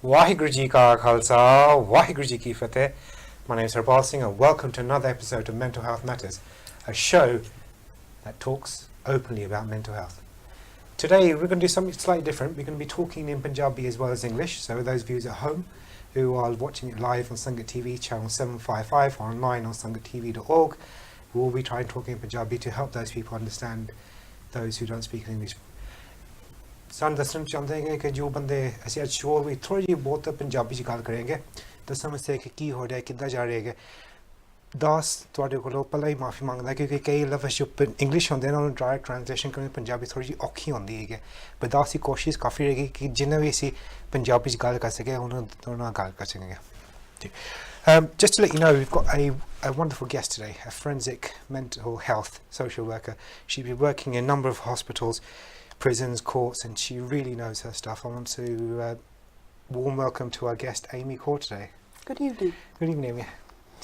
Waheguru Ji Ka Khalsa, Waheguru Ji Ki Fateh. My name is Harpal Singh and welcome to another episode of Mental Health Matters, a show that talks openly about mental health. Today we're going to do something slightly different. We're going to be talking in Punjabi as well as English, so those viewers at home who are watching it live on Sangat TV channel 755 or online on sangattv.org, we will be trying talking in Punjabi to help those people understand those who don't speak English. ਸਾਨੂੰ ਦੱਸਣਾ ਚਾਹੁੰਦੇ ਹਾਂ ਕਿ ਜੋ ਬੰਦੇ ਅਸੀਂ ਅੱਜ show ਵੀ ਥੋੜੀ ਜਿਹੀ ਬਹੁਤ ਪੰਜਾਬੀ 'ਚ ਗੱਲ ਕਰਾਂਗੇ ਦੱਸਣ ਵਾਸਤੇ ਕਿ ਕੀ ਹੋ ਰਿਹਾ ਕਿੱਦਾਂ ਜਾ ਰਿਹਾ ਹੈ ਦਾਸ ਤੁਹਾਡੇ ਕੋਲੋਂ ਪਹਿਲਾਂ ਹੀ ਮਾਫੀ ਮੰਗਦਾ ਕਿਉਂਕਿ ਕਈ ਲਫ਼ਜ਼ ਜੋ ਇੰਗਲਿਸ਼ ਹੁੰਦੇ ਨੇ ਉਹਨਾਂ ਨੂੰ ਡਾਇਰੈਕਟ ਟ੍ਰਾਂਸਲੇਸ਼ਨ ਕਰਨੀ ਪੰਜਾਬੀ ਥੋੜੀ ਜਿਹੀ ਔਖੀ ਹੁੰਦੀ ਹੈ ਪਰ ਦਾਸ ਦੀ ਕੋਸ਼ਿਸ਼ ਕਾਫੀ ਰਹੇਗੀ ਕਿ ਜਿੰਨਾ ਵੀ ਅਸੀਂ ਪੰਜਾਬੀ 'ਚ ਗੱਲ ਕਰ ਸਕੇ ਉਹਨਾਂ ਨਾਲ ਗੱਲ ਕਰ ਸਕਾਂਗੇ just to let you know, we've got a wonderful guest today, a forensic mental health social worker. She's been working in a number of hospitals, prisons, courts, and she really knows her stuff. I want to warm welcome to our guest, Amy Kaur, today. Good evening. Good evening, Amy.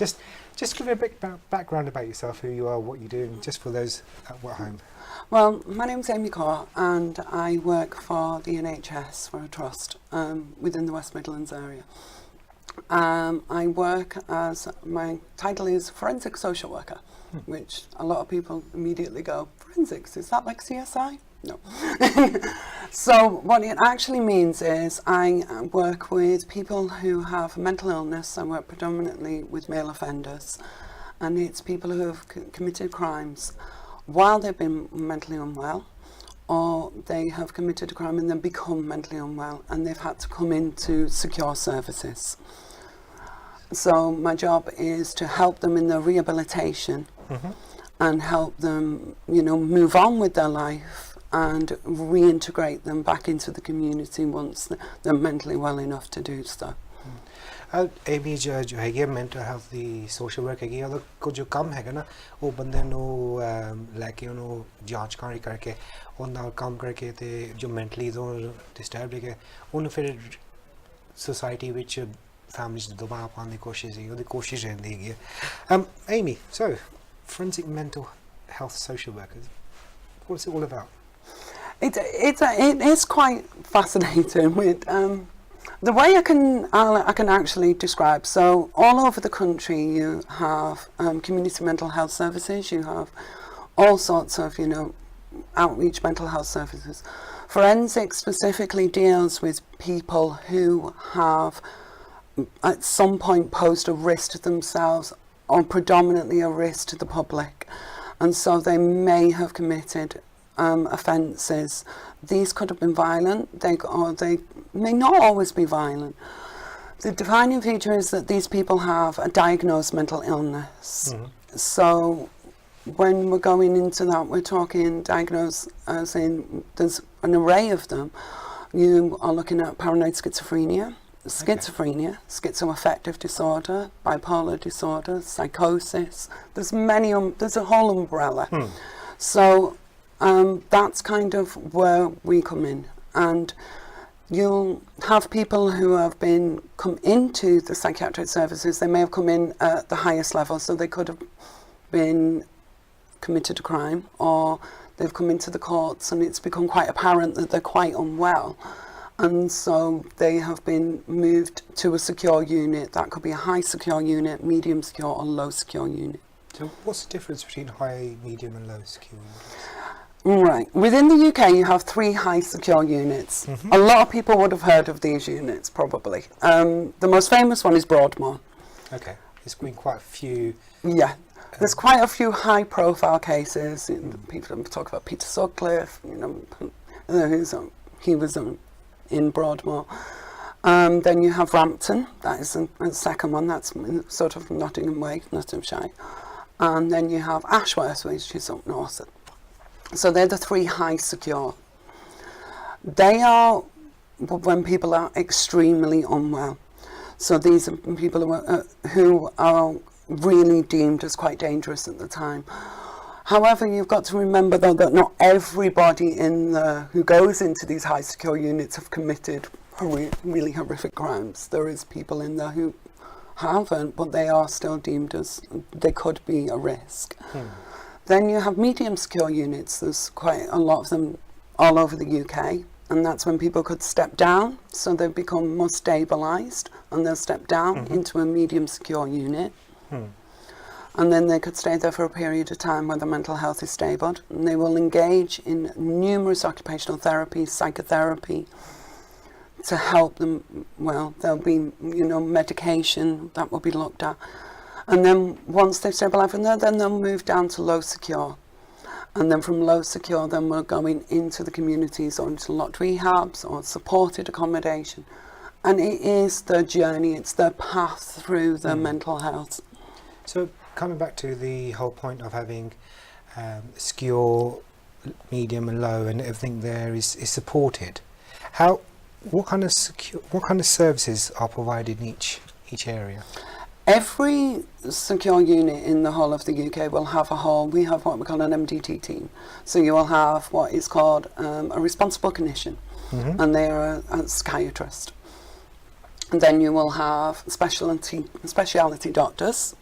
Just give me a bit background about yourself, who you are, what you do, just for those at home. Well, my name's Amy Kaur, and I work for the NHS, for a trust within the West Midlands area. I work as, my title is Forensic Social Worker, which a lot of people immediately go, forensics, is that like CSI? No. So what it actually means is I work with people who have mental illness. I work predominantly with male offenders, and it's people who have committed crimes while they've been mentally unwell, or they have committed a crime and then become mentally unwell and they've had to come into secure services. So my job is to help them in their rehabilitation and help them, move on with their life and reintegrate them back into the community once they're mentally well enough to do so. Amy जो है mental health the social work है अगर कुछ जो काम है ना वो बंदे नो लेके उन्हों जांच करके उन्होंने काम करके ते जो mentally जो disturbed है उन्होंने फिर society which families दोबारा पाने की कोशिश रहती है Amy, so forensic mental health social workers, what's it all about? It is quite fascinating with the way I can actually describe. So all over the country you have community mental health services, you have all sorts of outreach mental health services. Forensic specifically deals with people who have at some point posed a risk to themselves or predominantly a risk to the public, and so they may have committed offences. These could have been violent, they may not always be violent. The defining feature is that these people have a diagnosed mental illness. So when we're going into that, we're talking diagnosed as in there's an array of them. You are looking at paranoid schizophrenia, schizoaffective disorder, bipolar disorder, psychosis. There's a whole umbrella. So that's kind of where we come in, and you'll have people who have come into the psychiatric services. They may have come in at the highest level, so they could have been committed a crime, or they've come into the courts and it's become quite apparent that they're quite unwell, and so they have been moved to a secure unit. That could be a high secure unit, medium secure, or low secure unit. So what's the difference between high, medium and low secure units? Right. Within the UK, you have 3 high secure units. A lot of people would have heard of these units, probably. The most famous one is Broadmoor. Okay. There's been quite a few. Yeah. There's quite a few high-profile cases. People talk about Peter Sutcliffe. He was in Broadmoor. Then you have Rampton. That is the second one. That's sort of Nottingham Way, Nottinghamshire. And then you have Ashworth, which is up north. So they're the 3 high secure. They are when people are extremely unwell. So these are people who are really deemed as quite dangerous at the time. However, you've got to remember though that not everybody who goes into these high secure units have committed really horrific crimes. There is people in there who haven't, but they are still deemed as, they could be a risk. Then you have medium secure units. There's quite a lot of them all over the UK. and that's when people could step down, so they become more stabilised, and they'll step down into a medium secure unit. And then they could stay there for a period of time where their mental health is stable, and they will engage in numerous occupational therapies, psychotherapy, to help them. Well, there'll be, medication that will be looked at. And then once they've stabilised from there, then they'll move down to low secure. And then from low secure, then we're going into the communities or into locked rehabs or supported accommodation. And it is their journey, it's their path through their mental health. So coming back to the whole point of having secure, medium and low, and everything there is supported, what kind of services are provided in each area? Every secure unit in the whole of the UK will have we have what we call an MDT team. So you will have what is called a responsible clinician, and they are a psychiatrist. And then you will have speciality doctors.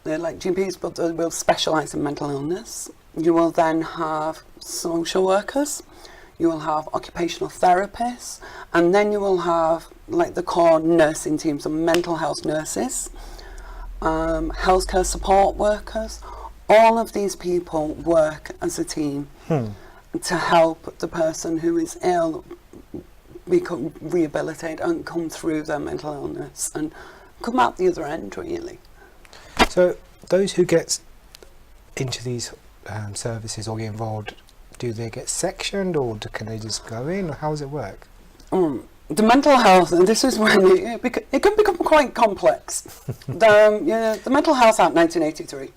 They're like GPs, but they will specialise in mental illness. You will then have social workers. You will have occupational therapists, and then you will have like the core nursing teams of mental health nurses, healthcare support workers. All of these people work as a team to help the person who is ill become rehabilitated and come through their mental illness and come out the other end, really. So those who get into these services or get involved, do they get sectioned, or can they just go in, or how does it work? The mental health, and this is when it can become quite complex. The Mental Health Act 1983,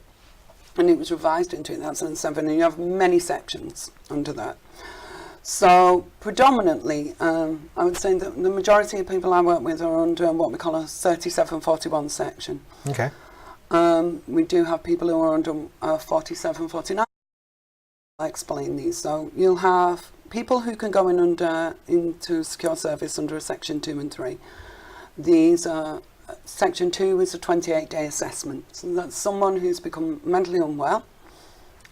and it was revised in 2007, and you have many sections under that. So predominantly, I would say that the majority of people I work with are under what we call a 3741 section. Okay. We do have people who are under 4749. I'll explain these. So you'll have people who can go into secure service under section 2 and 3. These are section 2 is a 28-day assessment. So that's someone who's become mentally unwell,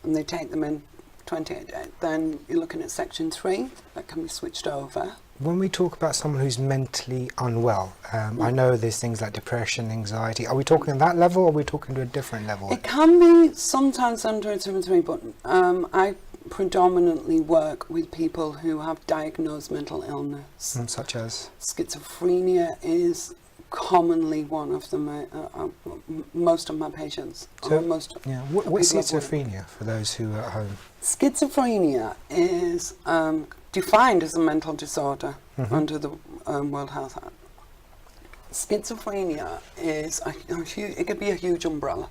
and they take them in 28 days. Then you're looking at section 3 that can be switched over. When we talk about someone who's mentally unwell, I know there's things like depression, anxiety. Are we talking that level, or are we talking to a different level? It can be sometimes under 2 and 3, but I predominantly work with people who have diagnosed mental illness. Such as? Schizophrenia is commonly one of most of my patients. So, what's schizophrenia for those who are at home? Schizophrenia is defined as a mental disorder under the World Health Act. Schizophrenia is it could be a huge umbrella.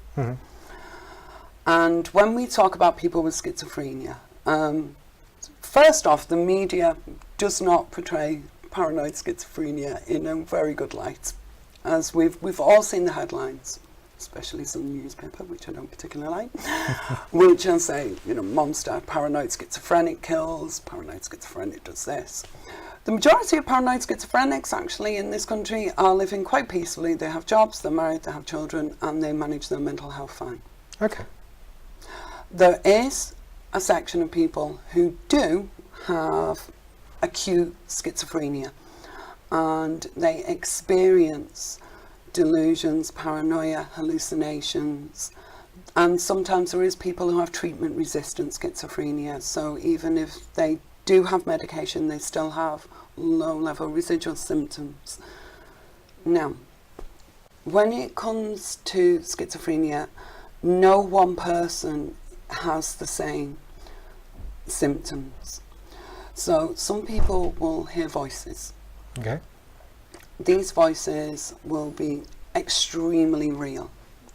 And when we talk about people with schizophrenia, first off, the media does not portray paranoid schizophrenia in a very good light, as we've all seen the headlines, especially some newspaper, which I don't particularly like, which will say, monster, paranoid schizophrenic kills, paranoid schizophrenic does this. The majority of paranoid schizophrenics actually in this country are living quite peacefully. They have jobs, they're married, they have children, and they manage their mental health fine. Okay. There is a section of people who do have acute schizophrenia, and they experience delusions, paranoia, hallucinations, and sometimes there is people who have treatment-resistant schizophrenia. So even if they do have medication, they still have low-level residual symptoms. Now, when it comes to schizophrenia, no one person has the same symptoms. So some people will hear voices. Okay. These voices will be extremely real,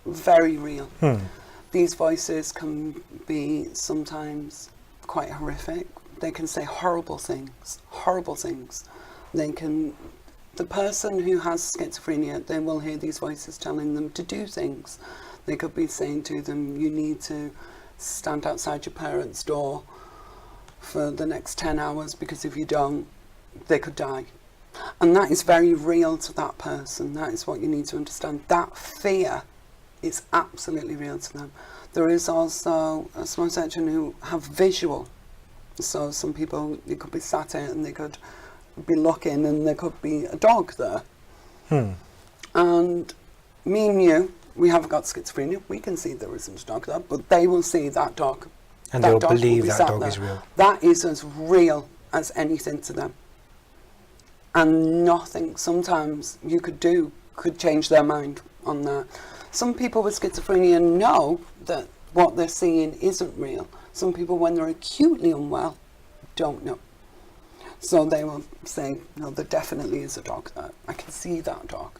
very real. These voices can be sometimes quite horrific. They can say horrible things. The person who has schizophrenia, they will hear these voices telling them to do things. They could be saying to them, you need to stand outside your parents' door for the next 10 hours because if you don't, they could die. And that is very real to that person. That is what you need to understand. That fear is absolutely real to them. There is also a small section who have visual So some people, you could be sat here and they could be looking and there could be a dog there. And me and you, we haven't got schizophrenia. We can see there isn't a dog there, but they will see that dog. And That they'll dog will believe be that sat dog there. is real. That is as real as anything to them. And nothing sometimes you could do could change their mind on that. Some people with schizophrenia know that what they're seeing isn't real. Some people, when they're acutely unwell, don't know. So they will say, no, there definitely is a dog there. I can see that dog.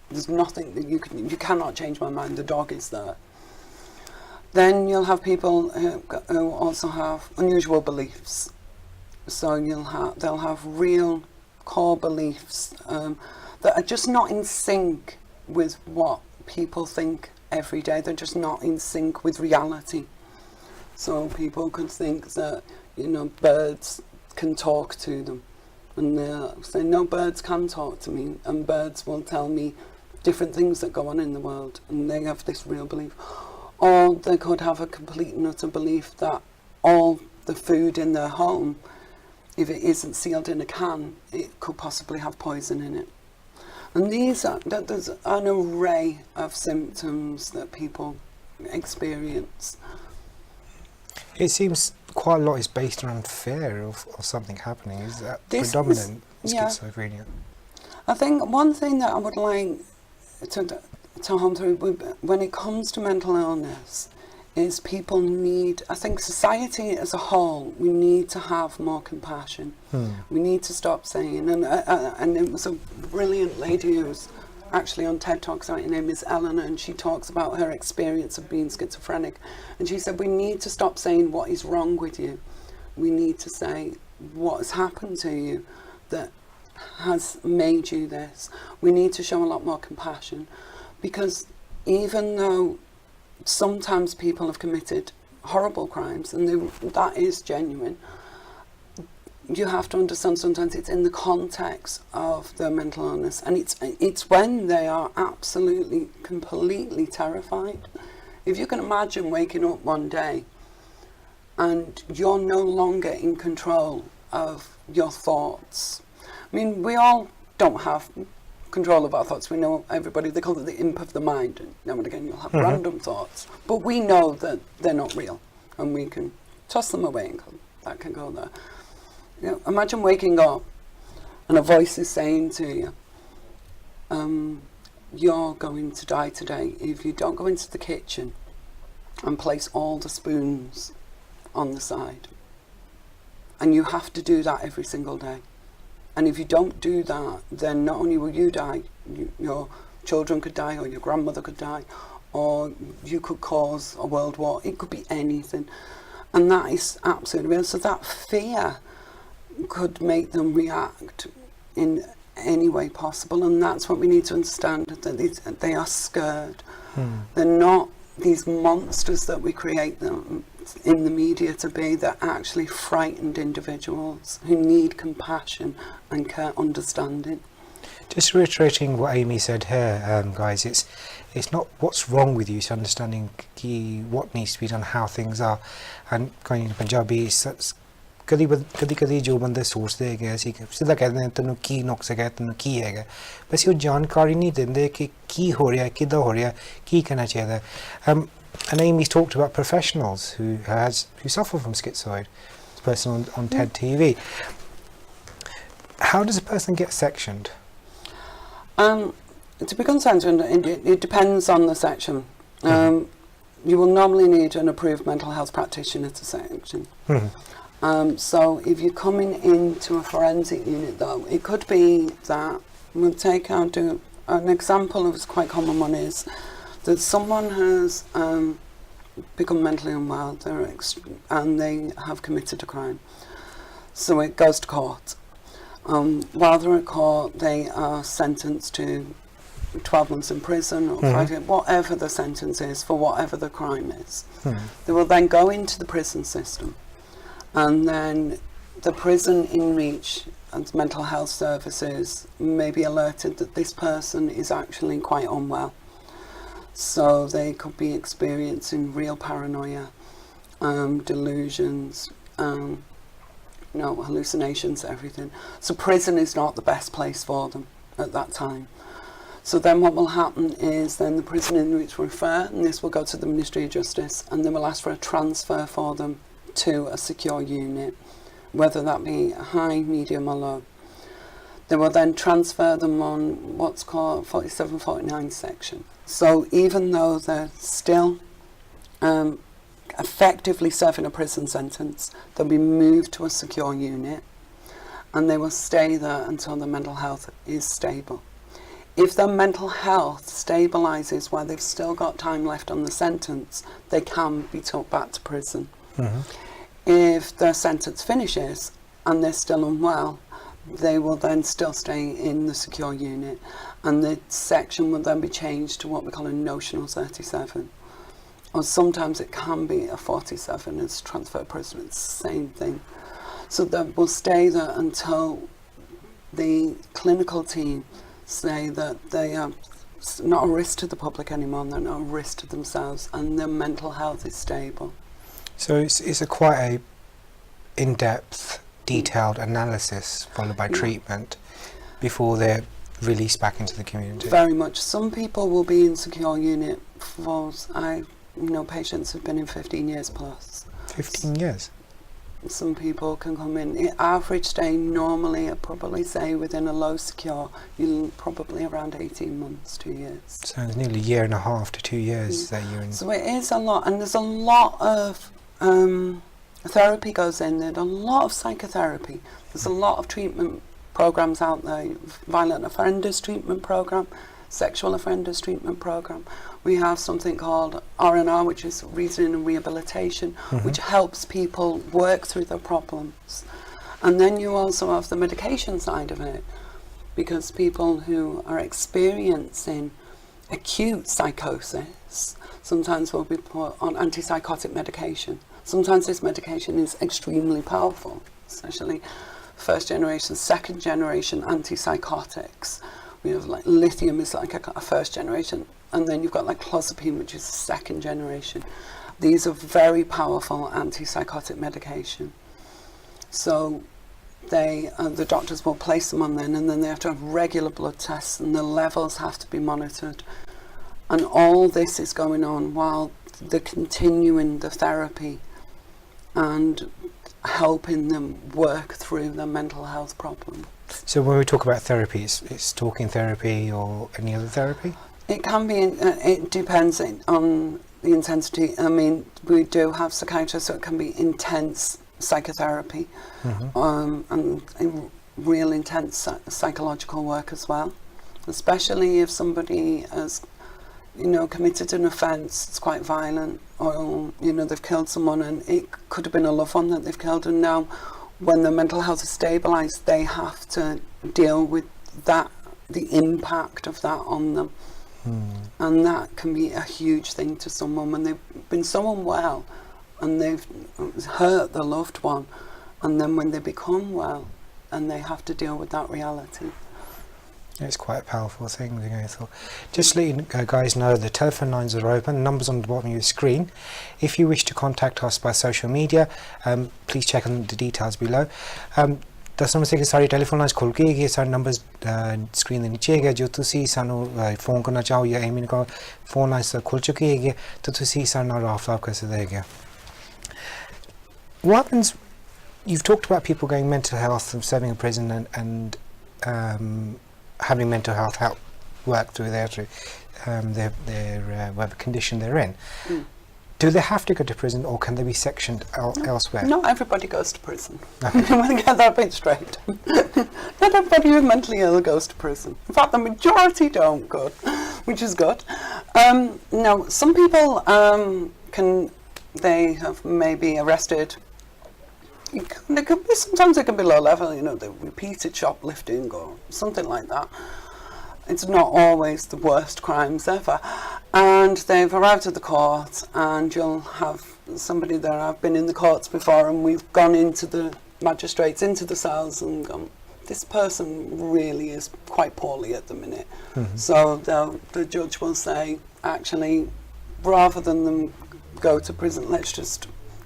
There's nothing that you cannot change my mind, the dog is there. Then you'll have people who also have unusual beliefs. So they'll have real core beliefs that are just not in sync with what people think every day. They're just not in sync with reality. So people could think that, birds can talk to them. And they'll say, no, birds can talk to me. And birds will tell me different things that go on in the world. And they have this real belief. Or they could have a complete and utter belief that all the food in their home, if it isn't sealed in a can, it could possibly have poison in it. And there's an array of symptoms that people experience. It seems quite a lot is based around fear of something happening. Is that predominant schizophrenia? I think one thing that I would like to home through when it comes to mental illness is people need, I think society as a whole, we need to have more compassion. We need to stop saying, and it was a brilliant lady who's actually on TED Talks, her name is Eleanor, and she talks about her experience of being schizophrenic. And she said, we need to stop saying what is wrong with you. We need to say what has happened to you that has made you this. We need to show a lot more compassion, because even though sometimes people have committed horrible crimes, and that is genuine, you have to understand sometimes it's in the context of their mental illness, and it's when they are absolutely, completely terrified. If you can imagine waking up one day and you're no longer in control of your thoughts. I mean, we all don't have control of our thoughts. We know everybody, they call it the imp of the mind. And now and again you'll have random thoughts, but we know that they're not real and we can toss them away and that can go there. Imagine waking up and a voice is saying to you, you're going to die today if you don't go into the kitchen and place all the spoons on the side. And you have to do that every single day. And if you don't do that, then not only will you die, your children could die, or your grandmother could die, or you could cause a world war. It could be anything. And that is absolutely real. So that fear could make them react in any way possible. And that's what we need to understand, that they are scared. They're not these monsters that we create them in the media to be. They're actually frightened individuals who need compassion and care, understanding. Just reiterating what Amy said here, guys, it's not what's wrong with you, it's understanding what needs to be done, how things are. And going in Punjabi, कभी जो बंदे सोचते हैं कि ऐसे सीधा कहते हैं तैनू की नुक्स है तैनू की है, बस वो जानकारी नहीं देंदे कि की हो रहा है, किदा हो रहा है, की कहना चाहिए. And Amy's talked about professionals who suffer from schizoid. This person on TED TV. How does a person get sectioned? To be concerned, it depends on the section. You will normally need an approved mental health practitioner to section. So if you're coming into a forensic unit, though, it could be that we'll take out an example of a quite common one is that someone has become mentally unwell and they have committed a crime. So it goes to court. While they're at court, they are sentenced to 12 months in prison or 5 years, whatever the sentence is for whatever the crime is. They will then go into the prison system. And then the prison in reach and mental health services may be alerted that this person is actually quite unwell. So they could be experiencing real paranoia, delusions, hallucinations, everything. So prison is not the best place for them at that time. So then what will happen is then the prison inmates refer, and this will go to the Ministry of Justice, and they will ask for a transfer for them to a secure unit, whether that be high, medium or low. They will then transfer them on what's called 4749 section. So even though they're still effectively serving a prison sentence, they'll be moved to a secure unit, and they will stay there until their mental health is stable. If their mental health stabilises while they've still got time left on the sentence, they can be took back to prison. Mm-hmm. If their sentence finishes and they're still unwell, they will then still stay in the secure unit, and the section will then be changed to what we call a notional 37. Or sometimes it can be a 47 as transfer prison, it's the same thing. So they will stay there until the clinical team say that they are not a risk to the public anymore, and they're not a risk to themselves, and their mental health is stable. So it's a quite a in-depth, detailed analysis followed by treatment before they're released back into the community. Very much. Some people will be in secure unit for, patients who've been in 15 years plus. 15 years? Some people can come in. Average stay normally, I'd probably say within a low secure, you're probably around 18 months, 2 years. So it's nearly a year and a half to 2 years that you're in. So it is a lot, and there's a lot of therapy goes in there, a lot of psychotherapy. There's a lot of treatment programs out there, violent offenders treatment program, sexual offenders treatment program. We have something called R&R, which is reasoning and rehabilitation, which helps people work through their problems. And then you also have the medication side of it, because people who are experiencing acute psychosis sometimes will be put on antipsychotic medication. Sometimes this medication is extremely powerful, especially first generation, second generation antipsychotics. We have like lithium is like a first generation, and then you've got like clozapine, which is a second generation. These are very powerful antipsychotic medication. So the doctors will place them on then, and then they have to have regular blood tests, and the levels have to be monitored. And all this is going on while they're continuing the therapy and helping them work through their mental health problems. So when we talk about therapy, it's talking therapy or any other therapy? It can be, it depends on the intensity. I mean, we do have psychiatrists, so it can be intense psychotherapy, and real intense psychological work as well, especially if somebody has committed an offence, it's quite violent, or they've killed someone, and it could have been a loved one that they've killed, and now when their mental health is stabilised, they have to deal with that, the impact of that on them. And that can be a huge thing to someone when they've been so unwell and they've hurt their loved one, and then when they become well and they have to deal with that reality. It's quite a powerful thing we're going through. Just to let you guys know, the telephone lines are open, numbers on the bottom of your screen. If you wish to contact us by social media, please check on the details below. 10 number से सारी telephone lines खुल के गए सारे numbers screen ਦੇ ਨੀਚੇ ਹੈਗੇ ਜੋ ਤੁਸੀਂ ਸਾਨੂੰ ਫੋਨ ਕਰਨਾ ਚਾਹੋ ਜਾਂ ਆਈ ਮੀਨ ਕੋ ਫੋਨ ਲਾਈਨਸ ਖੁੱਲ ਚੁੱਕੀ ਹੈਗੀ ਤਾਂ ਤੁਸੀਂ ਸਾਡੇ ਨਾਲ ਰਾਬਤਾ ਕਰ ਸਕਦੇ ਹੈਗੇ What happens, you've talked about people going mental health and serving in prison and having mental health help work through their whatever condition they're in. Do they have to go to prison, or can they be sectioned elsewhere? Not everybody goes to prison. Okay. I want to get that bit straight. Not everybody who's mentally ill goes to prison. In fact, the majority don't go, which is good. Now, some people they have maybe arrested. They could be, sometimes it can be low level, they repeated shoplifting or something like that. It's not always the worst crimes ever. And they've arrived at the court, and you'll have somebody there. I've been in the courts before, and we've gone into the magistrates, into the cells, and gone, this person really is quite poorly at the minute. So the judge will say, actually, rather than them go to prison,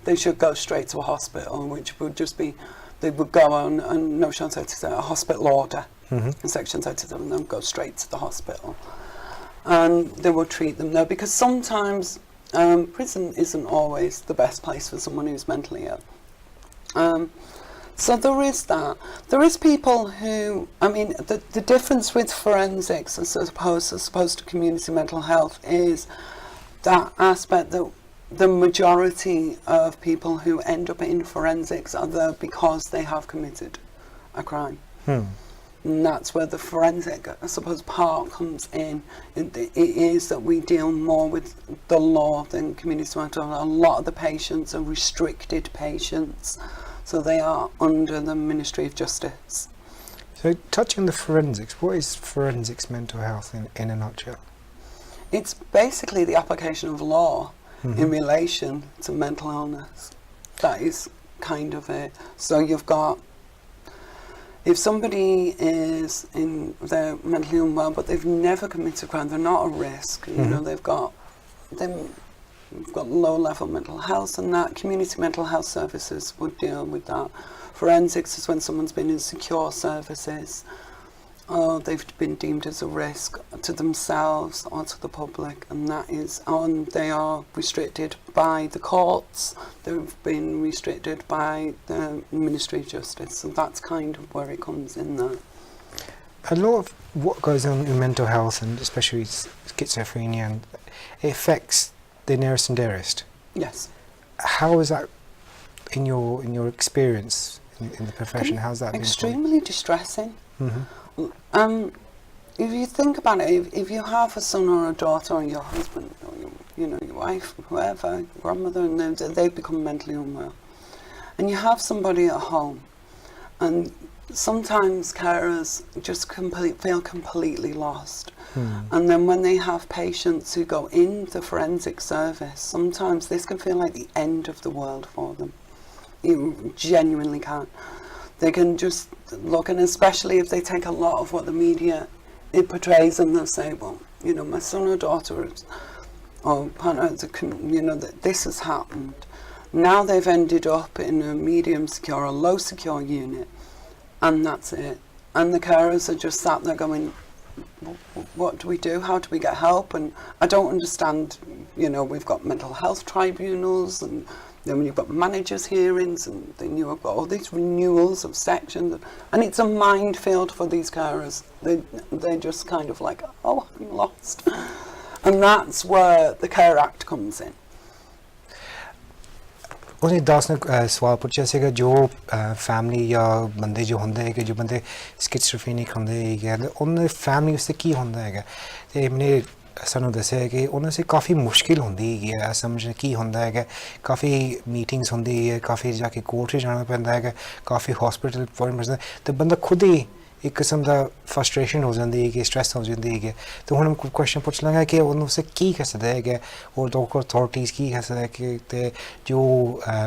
they should go straight to a hospital, which would just be they would go on and no chance to a hospital order in Section 37 and then go straight to the hospital. And they would treat them there because sometimes prison isn't always the best place for someone who's mentally ill. So there is that. There is people who, I mean, the difference with forensics as opposed to community mental health is that aspect that the majority of people who end up in forensics are there because they have committed a crime. And that's where the forensic, I suppose, part comes in. It is that we deal more with the law than community mental health. A lot of the patients are restricted patients, so they are under the Ministry of Justice. So touching the forensics, what is forensics mental health in a nutshell? It's basically the application of law in relation to mental illness. That is kind of it. So you've got, if somebody is they're mentally unwell but they've never committed a crime, they're not a risk, you know, they've got low level mental health, and that community mental health services would deal with that. Forensics is when someone's been in secure services, or they've been deemed as a risk to themselves or to the public, and that is they are restricted by the courts, they've been restricted by the Ministry of Justice, so that's kind of where it comes in there. A lot of what goes on in mental health, and especially schizophrenia, and it affects the nearest and dearest. Yes. How is that in your experience in the profession? How's that been? Extremely distressing. If you think about it, if you have a son or a daughter or your husband or your wife, whoever, grandmother, and they become mentally unwell, and you have somebody at home, and sometimes carers just feel completely lost. And then when they have patients who go in the forensic service, sometimes this can feel like the end of the world for them. You genuinely can. They can just look, and especially if they take a lot of what the media it portrays, and they'll say, well, you know, my son or daughter or partner, you know, that this has happened. Now they've ended up in a medium secure or low secure unit, and that's it. And the carers are just sat there going, what do we do? How do we get help? And I don't understand, you know, we've got mental health tribunals, and then you've got managers' hearings, and then you've got all these renewals of sections, and it's a minefield for these carers. They're just kind of like, oh, I'm lost. And that's where the Care Act comes in. ਉਹਨੇ ਦਾਸ ਨੇ ਸਵਾਲ ਪੁੱਛਿਆ ਸੀਗਾ ਜੋ family ਜਾਂ ਬੰਦੇ ਜੋ ਹੁੰਦੇ ਹੈਗੇ ਜੋ ਬੰਦੇ ਸਕਿਜ਼ੋਫਰੇਨਿਕ ਹੁੰਦੇ ਹੈਗੇ ਉਹਨਾਂ ਦੀ ਫੈਮਿਲੀ ਉਸਤੇ ਕੀ ਹੁੰਦਾ ਹੈਗਾ ਤੇ ਮੈਨੇ ਸਾਨੂੰ ਦੱਸਿਆ ਹੈ ਕਿ ਉਹਨਾਂ ਸੇ ਕਾਫੀ ਮੁਸ਼ਕਿਲ ਹੁੰਦੀ ਹੈਗੀ ਹੈ ਸਮਝਣਾ ਕੀ ਹੁੰਦਾ ਹੈਗਾ ਕਾਫੀ ਮੀਟਿੰਗਸ ਹੁੰਦੀ ਹੈ ਕਾਫੀ ਜਾ ਕੇ ਕੋਰਟ 'ਚ ਜਾਣਾ ਪੈਂਦਾ ਹੈਗਾ ਕਾਫੀ ਹਸਪੀਟਲ ਅਪਾਇੰਟਮੈਂਟਸ ਤੇ ਬੰਦਾ ਖੁਦ ਹੀ ਇੱਕ ਕਿਸਮ ਦਾ ਫਰਸਟ੍ਰੇਸ਼ਨ ਹੋ ਜਾਂਦੀ ਹੈ ਕਿ ਸਟ੍ਰੈਸ ਹੋ ਜਾਂਦੀ ਹੈਗੀ ਤੇ ਹੁਣ ਮੈਂ ਕੁਐਸਚਨ ਪੁੱਛ ਲਾਂਗਾ ਕਿ ਉਹਨੂੰ ਸੇ ਕੀ ਕਰ ਸਕਦਾ ਹੈਗਾ ਔਰ ਲੋਕਲ ਅਥਾਰਟੀਜ਼ ਕੀ ਕਰ ਸਕਦਾ ਕਿ ਤੇ ਜੋ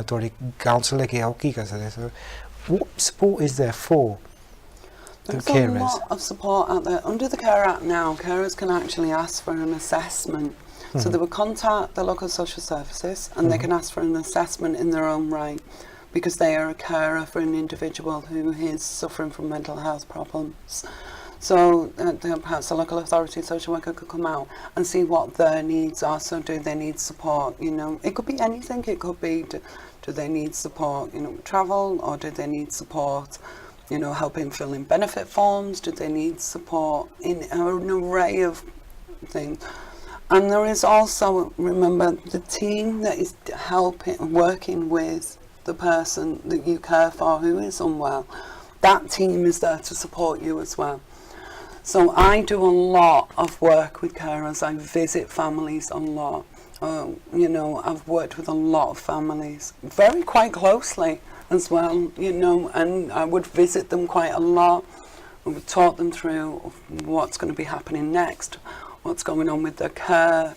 ਤੁਹਾਡੀ ਕਾਉਂਸਲ ਹੈ ਕਿ ਉਹ ਕੀ ਕਰ ਸਕਦਾ ਸੋ what support is there for the carers? There's a lot of support out there. Under the Care Act now, carers can actually ask for an assessment. So they would contact the local social services and they can ask for an assessment in their own right, because they are a carer for an individual who is suffering from mental health problems. So perhaps a local authority social worker could come out and see what their needs are. So do they need support? You know, it could be anything. It could be do they need support, you know, travel, or do they need support, you know, helping fill in benefit forms? Do they need support in an array of things? And there is also, remember, the team that is working with the person that you care for who is unwell. That team is there to support you as well. So I do a lot of work with carers. I visit families a lot. You know, I've worked with a lot of families, quite closely as well, you know, and I would visit them quite a lot. I would talk them through what's going to be happening next, what's going on with their care.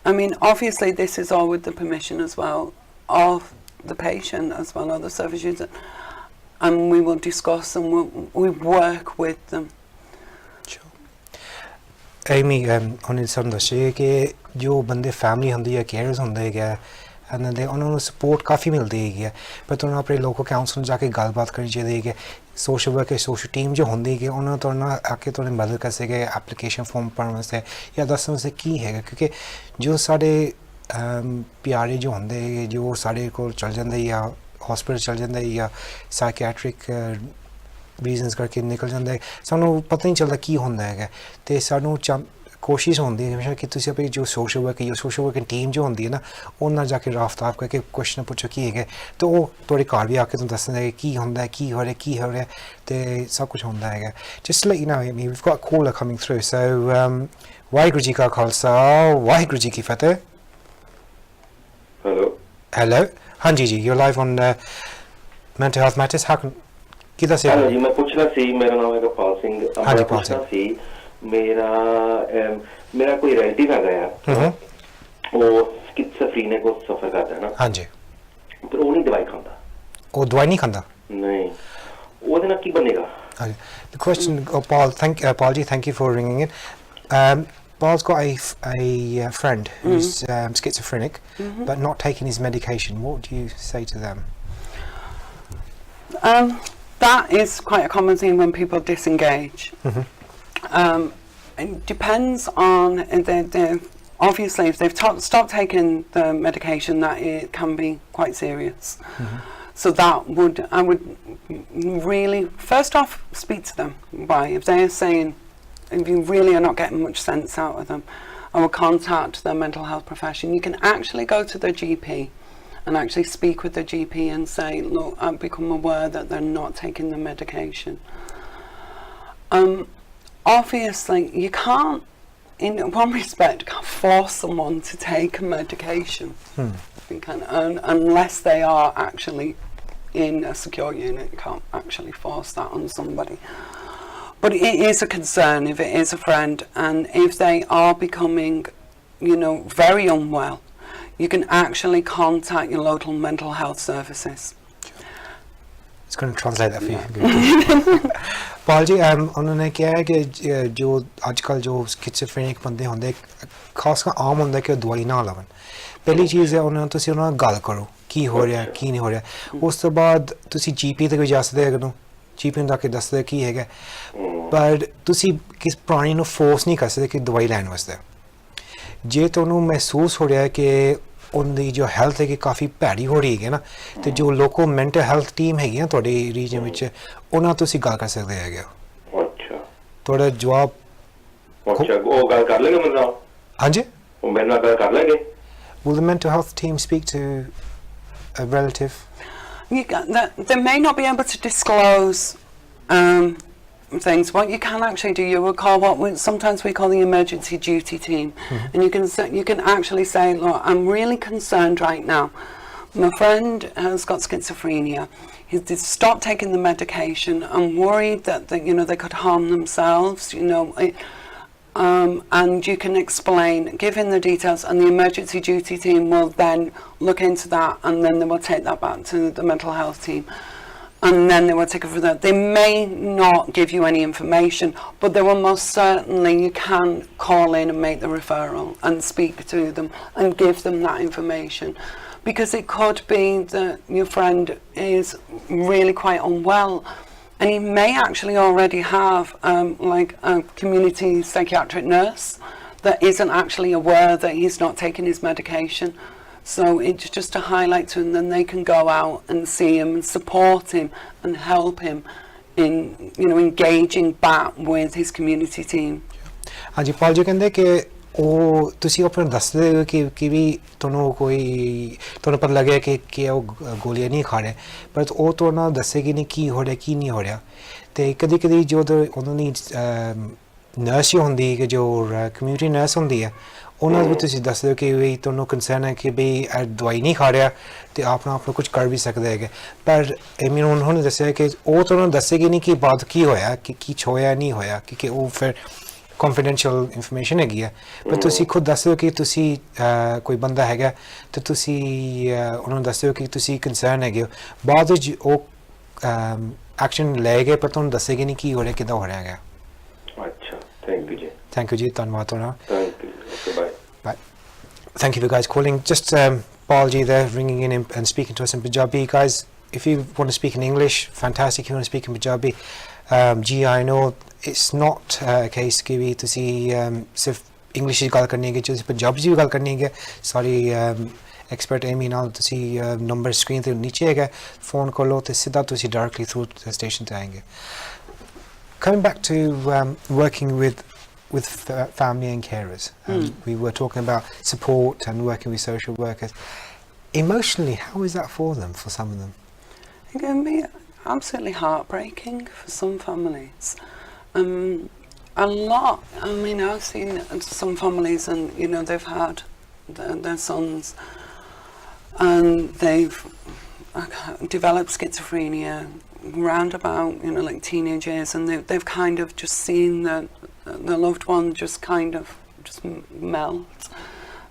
I mean, obviously this is all with the permission as well of the patient as well, or the service user, and we will discuss and we work with them. Amy, ਉਹਨੇ ਸਾਨੂੰ ਦੱਸਿਆ ਕਿ ਜੋ ਬੰਦੇ family ਹੁੰਦੀ ਹੈ cares ਹੁੰਦੇ ਹੈਗੇ ਇਹਨਾਂ ਦੇ ਉਹਨਾਂ ਨੂੰ ਸਪੋਰਟ ਕਾਫੀ ਮਿਲਦੀ ਹੈਗੀ ਹੈ ਪਰ ਤੁਹਾਨੂੰ ਆਪਣੇ ਲੋਕਲ ਕਾਉਂਸਲ ਨੂੰ ਜਾ ਕੇ ਗੱਲਬਾਤ ਕਰਨੀ ਚਾਹੀਦੀ ਹੈ ਕਿ ਸੋਸ਼ਲ ਵਰਕਰ ਸੋਸ਼ਲ ਟੀਮ ਜੋ ਹੁੰਦੀ ਹੈ ਉਹਨਾਂ ਤੋਂ ਨਾ ਆ ਕੇ ਤੁਹਾਨੂੰ ਮਦਦ ਕਰ ਸਕੇ ਐਪਲੀਕੇਸ਼ਨ ਫਾਰਮ ਭਰਨ ਵਾਸਤੇ ਜਾਂ ਦੱਸਣ ਵਾਸਤੇ ਕੀ ਹੈਗਾ ਕਿਉਂਕਿ ਜੋ ਸਾਡੇ ਪਿਆਰੇ ਜੋ ਹੁੰਦੇ ਹੈਗੇ ਜੋ ਸਾਡੇ ਕੋਲ ਚਲ ਜਾਂਦੇ ਜਾਂ ਹਸਪੀਟਲ ਚਲ ਜਾਂਦੇ ਜਾਂ ਸਾਈਕੈਟ੍ਰਿਕ ਰੀਜ਼ਨਸ ਕਰਕੇ ਨਿਕਲ ਜਾਂਦਾ ਸਾਨੂੰ ਪਤਾ ਨਹੀਂ ਚੱਲਦਾ ਕੀ ਹੁੰਦਾ ਹੈਗਾ ਅਤੇ ਸਾਨੂੰ ਕੋਸ਼ਿਸ਼ ਹੁੰਦੀ ਹੈ ਹਮੇਸ਼ਾ ਕਿ ਤੁਸੀਂ ਆਪਣੀ ਜੋ ਸੋਸ਼ਲ ਵਰਕ ਟੀਮ ਜੋ ਹੁੰਦੀ ਹੈ ਨਾ ਉਹਨਾਂ ਨਾਲ ਜਾ ਕੇ ਰਾਬਤਾਬ ਕਰਕੇ ਕੁਐਸਚਨ ਪੁੱਛੋ ਕੀ ਹੈਗਾ ਅਤੇ ਉਹ ਤੁਹਾਡੇ ਘਰ ਵੀ ਆ ਕੇ ਤੁਹਾਨੂੰ ਦੱਸਣ ਹੈਗੇ ਕੀ ਹੁੰਦਾ ਕੀ ਹੋ ਰਿਹਾ ਅਤੇ ਸਭ ਕੁਛ ਹੁੰਦਾ ਹੈਗਾ just to let you know we've got a caller coming through so Waheguru ji ਕਾ ਖਾਲਸਾ ਵਾਹਿਗੁਰੂ ਜੀ ਕੀ ਫਤਿਹ hello ਹਾਂਜੀ ਜੀ you're live on mental health matters how can ਕਿਹਦਾ ਸੀ ਜੀ ਮੈਂ ਪੁੱਛਣਾ ਸੀ ਮੇਰਾ ਨਾਮ ਹੈ ਗੋਪਾਲ ਸਿੰਘ ਹਾਂਜੀ ਪੁੱਛਣਾ ਸੀ ਮੇਰਾ ਕੋਈ ਰਿਲੇਟਿਵ ਹੈਗਾ ਉਹ ਸਕਿਜ਼ੋਫਰੀਨੀਆ ਕੋ ਸਫਰ ਕਰਦਾ ਹੈ ਨਾ ਹਾਂਜੀ ਪਰ ਉਹ ਨਹੀਂ ਦਵਾਈ ਖਾਂਦਾ ਉਹ ਦਵਾਈ ਨਹੀਂ ਖਾਂਦਾ ਨਹੀਂ ਉਹਦੇ ਨਾਲ ਕੀ ਬਣੇਗਾ the question Paul ji thank you for ringing in Paul's got a friend who's schizophrenic but not taking his medication what do you say to them that is quite a common thing when people disengage. It depends on obviously if they've stopped taking the medication that it can be quite serious. So that I would really first off speak to them. Why if they're saying if you really are not getting much sense out of them, I will contact their mental health profession. You can actually go to their GP and actually speak with the GP and say, look, I've become aware that they're not taking the medication. Obviously, you can't, in one respect, force someone to take a medication. You unless they are actually in a secure unit, you can't actually force that on somebody. But it is a concern if it is a friend and if they are becoming, very unwell. You can actually contact your local mental health services. It's going to translate that for you. Paul ji, उन्होंने क्या है कि जो आजकल जो schizophrenic बंदे होंगे खासकर आम होंगे कि दवाई ना लावन पहली चीज़ है उन्होंने तुसी उन्होंने गल करो की हो रहा की नहीं हो रहा उस तो बाद तुसी GP तक भी जा सकते हो GP ਨੂੰ ਜਾ ਕੇ ਦੱਸਦੇ ਕੀ ਹੈਗਾ ਪਰ ਤੁਸੀਂ ਕਿਸ ਪ੍ਰਾਣੀ ਨੂੰ ਫੋਰਸ ਨਹੀਂ ਕਰ ਸਕਦੇ ਕਿ ਦਵਾਈ ਲੈਣ ਵਾਸਤੇ ਜੇ ਤੁਹਾਨੂੰ ਮਹਿਸੂਸ ਹੋ ਰਿਹਾ ਹੈ ਕਿ ਉਹਦੀ ਜੋ ਹੈਲਥ ਹੈ ਕਿ ਕਾਫੀ ਭੈੜੀ ਹੋ ਰਹੀ ਹੈ ਨਾ ਤੇ ਜੋ ਲੋਕਲ ਮੈਂਟਲ ਹੈਲਥ ਟੀਮ ਹੈਗੀ ਨਾ ਤੁਹਾਡੇ ਰੀਜਨ ਵਿੱਚ ਉਹਨਾਂ ਤੁਸੀਂ ਗੱਲ ਕਰ ਸਕਦੇ ਹੈਗੇ ਅੱਛਾ ਤੁਹਾਡਾ ਜਵਾਬ ਅੱਛਾ ਉਹ ਗੱਲ ਕਰ ਲੈਣਗੇ ਮੇਰੇ ਨਾਲ ਹਾਂਜੀ ਉਹ ਮੇਰੇ ਨਾਲ ਗੱਲ ਕਰ ਲੈਣਗੇ will the mental health team speak to a relative they may not be able to disclose things. What you can actually do, you will call sometimes we call the emergency duty team, and you can actually say, look, I'm really concerned right now. My friend has got schizophrenia. He's stopped taking the medication. I'm worried that they could harm themselves. And you can explain, give in the details, and the emergency duty team will then look into that, and then they will take that back to the mental health team. And then they will take it from there. They may not give you any information, but they will most certainly, you can call in and make the referral and speak to them and give them that information. Because it could be that your friend is really quite unwell and he may actually already have like a community psychiatric nurse that isn't actually aware that he's not taking his medication. So it's just to highlight to him, then they can go out and see him and support him and help him in engaging back with his community team. ਹਾਂਜੀ ਪਾਲ ਜੀ ਕਹਿੰਦੇ ਕਿ ਉਹ ਤੁਸੀਂ ਆਪਣੇ ਦੱਸਦੇ ਹੋ ਕਿ ਵੀ ਤੁਹਾਨੂੰ ਪਤਾ ਲੱਗਿਆ ਕਿ ਉਹ ਗੋਲੀਆਂ ਨਹੀਂ ਖਾ ਰਹੇ ਪਰ ਉਹ ਤੁਹਾਨੂੰ ਦੱਸੇਗੀ ਨਹੀਂ ਕੀ ਹੋ ਰਿਹਾ ਕੀ ਨਹੀਂ ਹੋ ਰਿਹਾ ਤੇ ਕਦੀ ਕਦੀ ਜੋ ਉਹਨਾਂ ਦੀ ਨਰਸ ਹੁੰਦੀ ਹੈ ਕਿ ਜੋ ਕਮਿਊਨਿਟੀ ਨਰਸ ਹੁੰਦੀ ਹੈ ਉਹਨਾਂ ਨੂੰ ਵੀ ਤੁਸੀਂ ਦੱਸਦੇ ਹੋ ਕਿ ਵੀ ਤੁਹਾਨੂੰ ਕੰਸਰਨ ਹੈ ਕਿ ਵੀ ਦਵਾਈ ਨਹੀਂ ਖਾ ਰਿਹਾ ਤੇ ਆਪ ਨੂੰ ਕੁਝ ਕਰ ਵੀ ਸਕਦੇ ਹੈਗੇ ਪਰ ਮੈਨੂੰ ਉਹਨਾਂ ਨੇ ਦੱਸਿਆ ਕਿ ਉਹ ਤੁਹਾਨੂੰ ਦੱਸੇਗੀ ਨਹੀਂ ਕਿ ਬਾਅਦ ਕੀ ਹੋਇਆ ਕਿ ਕੀ ਹੋਇਆ ਨਹੀਂ ਹੋਇਆ ਕਿ ਉਹ ਫਿਰ confidential information ਹੈਗੀ ਹੈ ਪਰ ਤੁਸੀਂ ਖੁਦ ਦੱਸ ਦਿਓ ਕਿ ਤੁਸੀਂ ਕੋਈ ਬੰਦਾ ਹੈਗਾ ਤੇ ਤੁਸੀਂ ਉਹਨਾਂ ਨੂੰ ਦੱਸ ਦਿਓ ਕਿ ਤੁਸੀਂ ਕੰਸਰਨ ਹੈਗੇ ਹੋ ਬਾਅਦ ਵਿੱਚ ਉਹ ਐਕਸ਼ਨ ਲਏਗੇ ਪਰ ਤੁਹਾਨੂੰ ਦੱਸੇਗੇ ਨਹੀਂ ਕੀ ਹੋ ਰਿਹਾ ਕਿੱਦਾਂ ਹੋ ਰਿਹਾ ਹੈਗਾ ਅੱਛਾ ਥੈਂਕ ਯੂ ਜੀ ਧੰਨਵਾਦ ਤੁਹਾਡਾ thank you okay bye Thank you for guys calling. Just Paul ji there ringing in and speaking to us in Punjabi. Guys, if you want to speak in English, fantastic. If you want to speak in Punjabi, Ji, I know it's not a case कि भी तुसी सिर्फ English ही गल करनी है कि पंजाबी जी भी गल करनी है सारी एक्सपर्ट एमी नाल तुसी नंबर स्क्रीन ते नीचे है फोन कर लो तो सीधा तुसी डायरेक्टली थ्रू स्टेशन पे आएंगे. Coming back to working with family and carers, we were talking about support and working with social workers. Emotionally, how is that for them, for some of them? It can be absolutely heartbreaking for some families. A lot, I mean, I've seen some families and, you know, they've had their sons and they've developed schizophrenia round about, you know, like teenage years, and they've kind of just seen the loved one just kind of just melt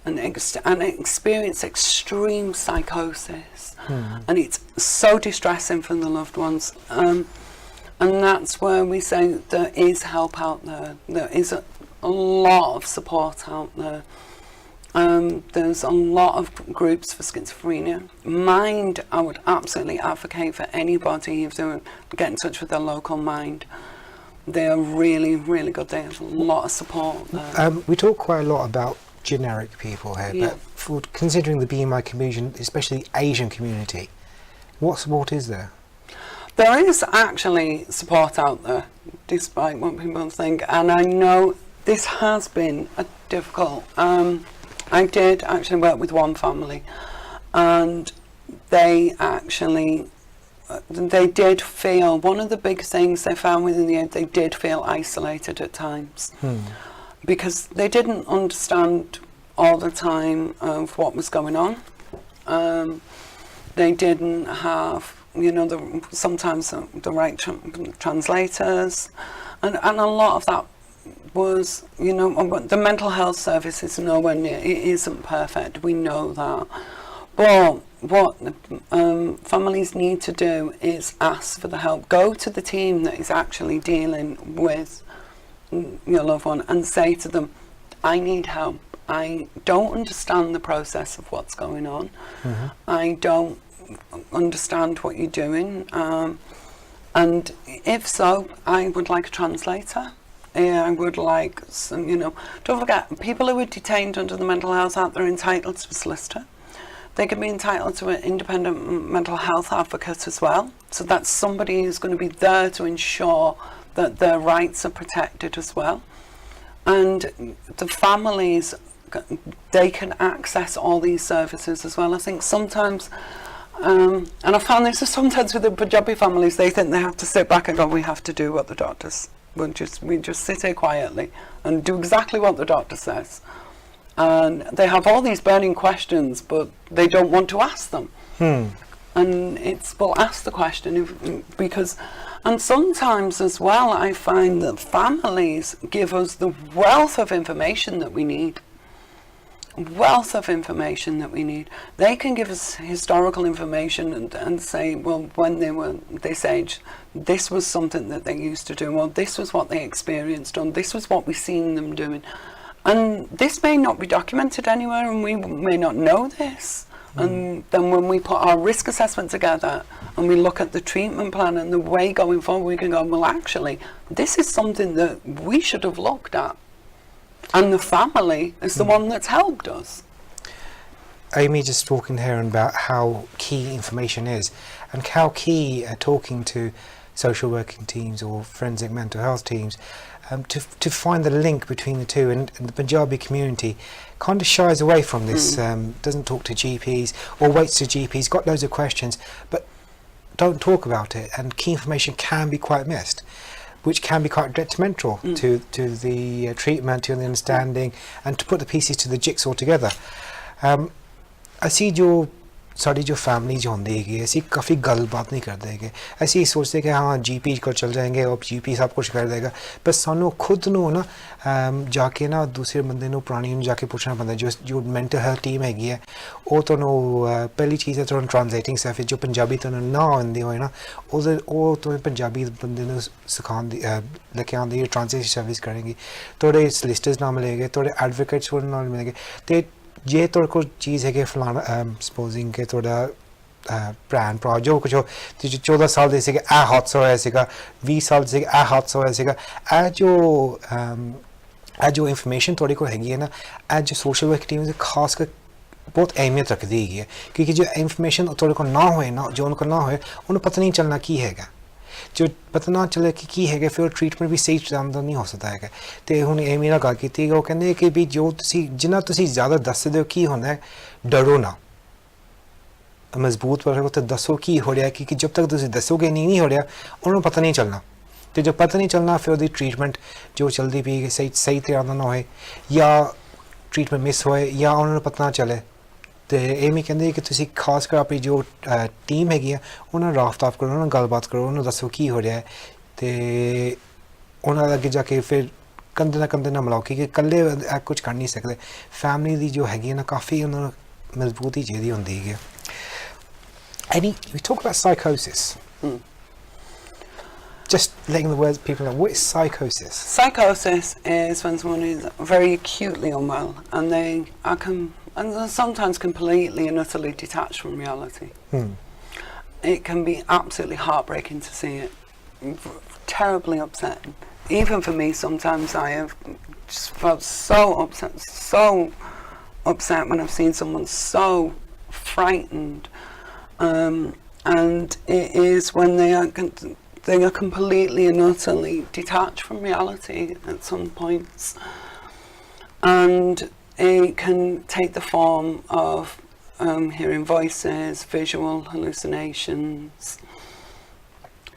and experience extreme psychosis. And it's so distressing for the loved ones. And that's where we say there is help out there. There is a lot of support out there. There's a lot of groups for schizophrenia. Mind, I would absolutely advocate for anybody if they get in touch with their local Mind. They are really, really good. They have a lot of support there. We talk quite a lot about generic people here, Yeah. but for considering the BMI community, especially the Asian community, what support is there? There is actually support out there, despite what people think, and I know this has been a difficult. I did actually work with one family, and they actually they did feel, one of the big things they found within the end, they did feel isolated at times because they didn't understand all the time of what was going on. They didn't have, you know, sometimes the right translators, and a lot of that was, you know, the mental health service is nowhere near, it isn't perfect, we know that. But what families need to do is ask for the help. Go to the team that is actually dealing with your loved one and say to them, I need help. I don't understand the process of what's going on. I don't understand what you're doing. And if so, I would like a translator. I would like some, you know, don't forget, people who are detained under the Mental Health Act, they're entitled to a solicitor. They can be entitled to an independent mental health advocate as well. So that's somebody who's going to be there to ensure that their rights are protected as well. And the families, they can access all these services as well. I think sometimes, and I found this sometimes with the Punjabi families, they think they have to sit back and go, we have to do what the doctors, we just sit here quietly and do exactly what the doctor says. And they have all these burning questions, but they don't want to ask them. And it's, well, ask the question, because, and sometimes as well, I find that families give us the wealth of information that we need. Wealth of information that we need. They can give us historical information and say, well, when they were this age, this was something that they used to do, or this was what they experienced, or this was what we've seen them doing. And this may not be documented anywhere, and we may not know this. And then when we put our risk assessment together and we look at the treatment plan and the way going forward, we can go, well, actually, this is something that we should have looked at. And the family is the one that's helped us. Amy just talking here about how key information is, and how key talking to social working teams or forensic mental health teams to find the link between the two. And the Punjabi community kind of shies away from this, doesn't talk to GPs or waits to GPs, got loads of questions, but don't talk about it. And key information can be quite missed, which can be quite detrimental to the treatment, to the understanding, and to put the pieces to the jigsaw together. I see sari जो families होंदी है ऐसी काफ़ी गलबात नहीं करते हैं ऐसे ही सोचते हैं कि हाँ जीपी को चल जाएंगे और जीपी सब कुछ कर देगा बस सानू खुद नू ना जाके ना दूसरे बंदे नू पुरानी नू जाके पूछना पड़ता है जो मेंटल हेल्थ टीम हैगी है वो तो पहली चीज़ है तो ट्रांसलेटिंग सर्विस जो पंजाबी तो ना आंदी होए ना वो तो पंजाबी बंदे नू सिखांदी लेके आंदी है ट्रांसलेशन सर्विस करेंगी थोड़े सोलिसिटर्स ना मिलेंगे थोड़े एडवोकेट्स नाल मिलेंगे ते ਜੇ ਤੁਹਾਡੇ ਕੋਲ ਚੀਜ਼ ਹੈਗੇ ਫਲਾਣਾ ਸਪੋਜ਼ਿੰਗ ਕਿ ਤੁਹਾਡਾ ਭੈਣ ਭਰਾ ਜੋ ਕੁਝ ਹੋ 14 ਸਾਲ ਦੇ ਸੀਗੇ ਇਹ ਹਾਦਸਾ ਹੋਇਆ ਸੀਗਾ 20 ਸਾਲ ਦੇ ਸੀਗੇ ਇਹ ਹਾਦਸਾ ਹੋਇਆ ਸੀਗਾ ਇਹ ਜੋ ਇਨਫੋਰਮੇਸ਼ਨ ਤੁਹਾਡੇ ਕੋਲ ਹੈਗੀ ਹੈ ਨਾ ਇਹ ਜੋ ਸੋਸ਼ਲ ਵਰਕ ਟੀਮ ਦੀ ਖਾਸ ਕਰ ਬਹੁਤ ਅਹਿਮੀਅਤ ਰੱਖਦੀ ਹੈਗੀ ਹੈ ਕਿਉਂਕਿ ਜੋ ਇਨਫੋਰਮੇਸ਼ਨ ਤੁਹਾਡੇ ਕੋਲ ਨਾ ਹੋਏ ਨਾ ਜੋ ਉਹਨਾਂ ਕੋਲ ਨਾ ਹੋਏ ਉਹਨੂੰ ਪਤਾ ਨਹੀਂ ਚੱਲਣਾ ਕੀ ਹੈਗਾ ਜੋ ਪਤਾ ਨਾ ਚੱਲੇ ਕਿ ਕੀ ਹੈਗਾ ਫਿਰ ਟ੍ਰੀਟਮੈਂਟ ਵੀ ਸਹੀ ਤਰ੍ਹਾਂ ਦਾ ਨਹੀਂ ਹੋ ਸਕਦਾ ਹੈਗਾ ਅਤੇ ਹੁਣ ਇਹ ਮੇਰਾ ਗੱਲ ਕੀਤੀ ਉਹ ਕਹਿੰਦੇ ਕਿ ਵੀ ਜੋ ਜਿੰਨਾ ਤੁਸੀਂ ਜ਼ਿਆਦਾ ਦੱਸਦੇ ਹੋ ਕੀ ਹੁੰਦਾ ਡਰੋ ਨਾ ਮਜ਼ਬੂਤ ਰਹੋ ਅਤੇ ਦੱਸੋ ਕੀ ਹੋ ਰਿਹਾ ਕਿਉਂਕਿ ਜਦ ਤੱਕ ਤੁਸੀਂ ਦੱਸੋਗੇ ਨਹੀਂ ਹੋ ਰਿਹਾ ਉਹਨਾਂ ਨੂੰ ਪਤਾ ਨਹੀਂ ਚੱਲਣਾ ਅਤੇ ਜੋ ਪਤਾ ਨਹੀਂ ਚੱਲਣਾ ਫਿਰ ਉਹਦੀ ਟ੍ਰੀਟਮੈਂਟ ਜੋ ਚੱਲਦੀ ਪਈ ਸਹੀ ਤਰ੍ਹਾਂ ਦਾ ਨਾ ਹੋਏ ਜਾਂ ਟ੍ਰੀਟਮੈਂਟ ਮਿਸ ਹੋਏ ਜਾਂ ਉਹਨਾਂ ਨੂੰ ਪਤਾ ਨਾ ਚੱਲੇ ਅਤੇ ਇਹ ਵੀ ਕਹਿੰਦੇ ਕਿ ਤੁਸੀਂ ਖਾਸ ਕਰ ਆਪਣੀ ਜੋ ਟੀਮ ਹੈਗੀ ਆ ਉਹਨਾਂ ਨਾਲ ਰਾਬਤਾ ਕਰੋ ਉਹਨਾਂ ਨਾਲ ਗੱਲਬਾਤ ਕਰੋ ਉਹਨਾਂ ਨੂੰ ਦੱਸੋ ਕੀ ਹੋ ਰਿਹਾ ਅਤੇ ਉਹਨਾਂ ਦਾ ਅੱਗੇ ਜਾ ਕੇ ਫਿਰ ਕੰਧੇ ਨਾਲ ਮਿਲਾਓ ਕਿਉਂਕਿ ਇਕੱਲੇ ਕੁਝ ਕਰ ਨਹੀਂ ਸਕਦੇ ਫੈਮਿਲੀ ਦੀ ਜੋ ਹੈਗੀ ਨਾ ਕਾਫੀ ਉਹਨਾਂ ਨੂੰ ਮਜ਼ਬੂਤੀ ਚਾਹੀਦੀ ਹੁੰਦੀ ਹੈਗੀ we talk about psychosis. Just letting the words people know, what is psychosis? Psychosis is when someone is very acutely unwell and they are sometimes completely and utterly detached from reality. It can be absolutely heartbreaking to see it, terribly upsetting. Even for me, sometimes I have just felt so upset when I've seen someone so frightened. And it is when they are completely and utterly detached from reality at some points, and it can take the form of hearing voices, visual hallucinations,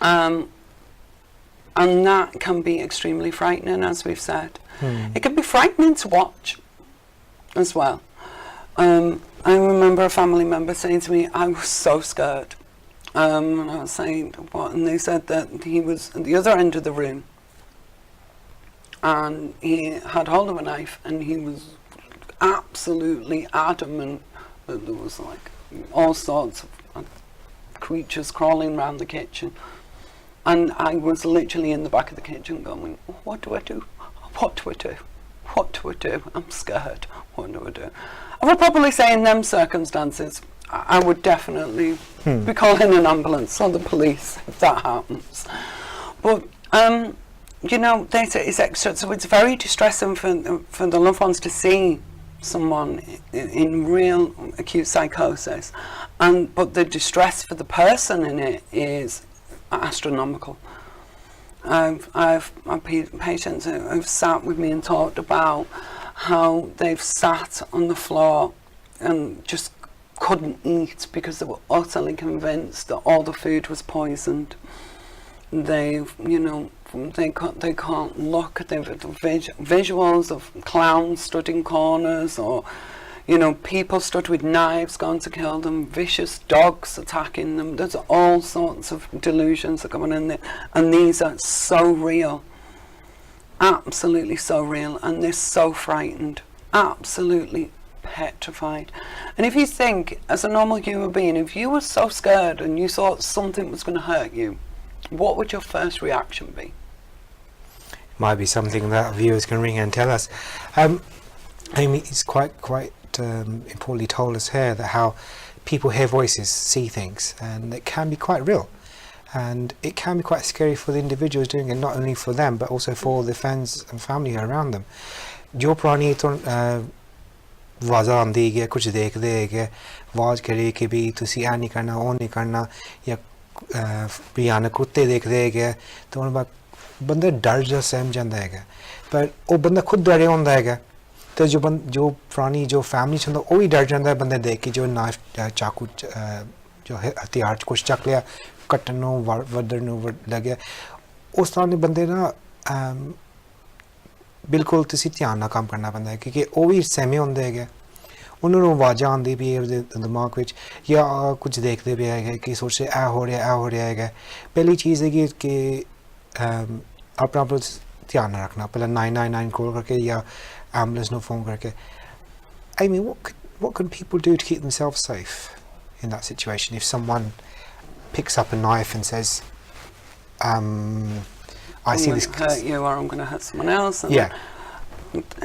and that can be extremely frightening, as we've said. It can be frightening to watch as well. I remember a family member saying to me, I was so scared. And I was saying, what? And they said that he was at the other end of the room. And he had hold of a knife and he was absolutely adamant that there was like all sorts of creatures crawling around the kitchen. And I was literally in the back of the kitchen going, what do I do? What do I do? What do I do? I'm scared. What do I do? I would probably say in them circumstances, I would definitely be calling an ambulance or the police if that happens. But, you know, they say it's extra, so it's very distressing for the loved ones to see someone in real acute psychosis. But the distress for the person in it is astronomical. I've patients who have sat with me and talked about how they've sat on the floor and just couldn't eat because they were utterly convinced that all the food was poisoned. They've, you know, they can't look. They've visuals of clowns stood in corners, or, you know, people stood with knives going to kill them, vicious dogs attacking them. There's all sorts of delusions that are going in there, and these are so real. Absolutely so real, and they're so frightened, absolutely petrified. And if you think, as a normal human being, if you were so scared and you thought something was going to hurt you, what would your first reaction be? Might be something that viewers can ring and tell us. Amy, it's quite importantly told us here that how people hear voices, see things, and it can be quite real. And it can be quite scary for the individuals doing it, not only for them, but also for the friends and family around them. जो पुरानी तो वाजा आंदी है कुछ देखते हैं कि आवाज़ करे कि भी तुसी ऐ नहीं करना वो नहीं करना या पियाने कुत्ते देखते हैं कि तो उन बात बंदा डर जा सहम जाता है पर वो बंदा खुद डरे होता है तो जो पुरानी जो फैमिली होता वो भी डर जाता है बंदे देख के जो नाइफ चाकू जो हथियार कुछ चक लिया कट्टन नूं वड्डण नूं लग्या उस तरह के बंदे ना बिल्कुल तुसी ध्यान नाल काम करना पैंदा है क्योंकि वो भी सहमे होंदे है उन्होंने आवाज़ां आंदी भी है दिमाग विच या कुछ देखते भी है कि सोचते ऐ हो रहा है पहली चीज़ है कि अपना ध्यान रखना पहले 999 कॉल करके या एम्बुलेंस को फ़ोन करके I mean what can people do to keep themselves safe in that situation if someone picks up a knife and says I see this. I'm going to hurt you, or I'm going to hurt someone else. And yeah.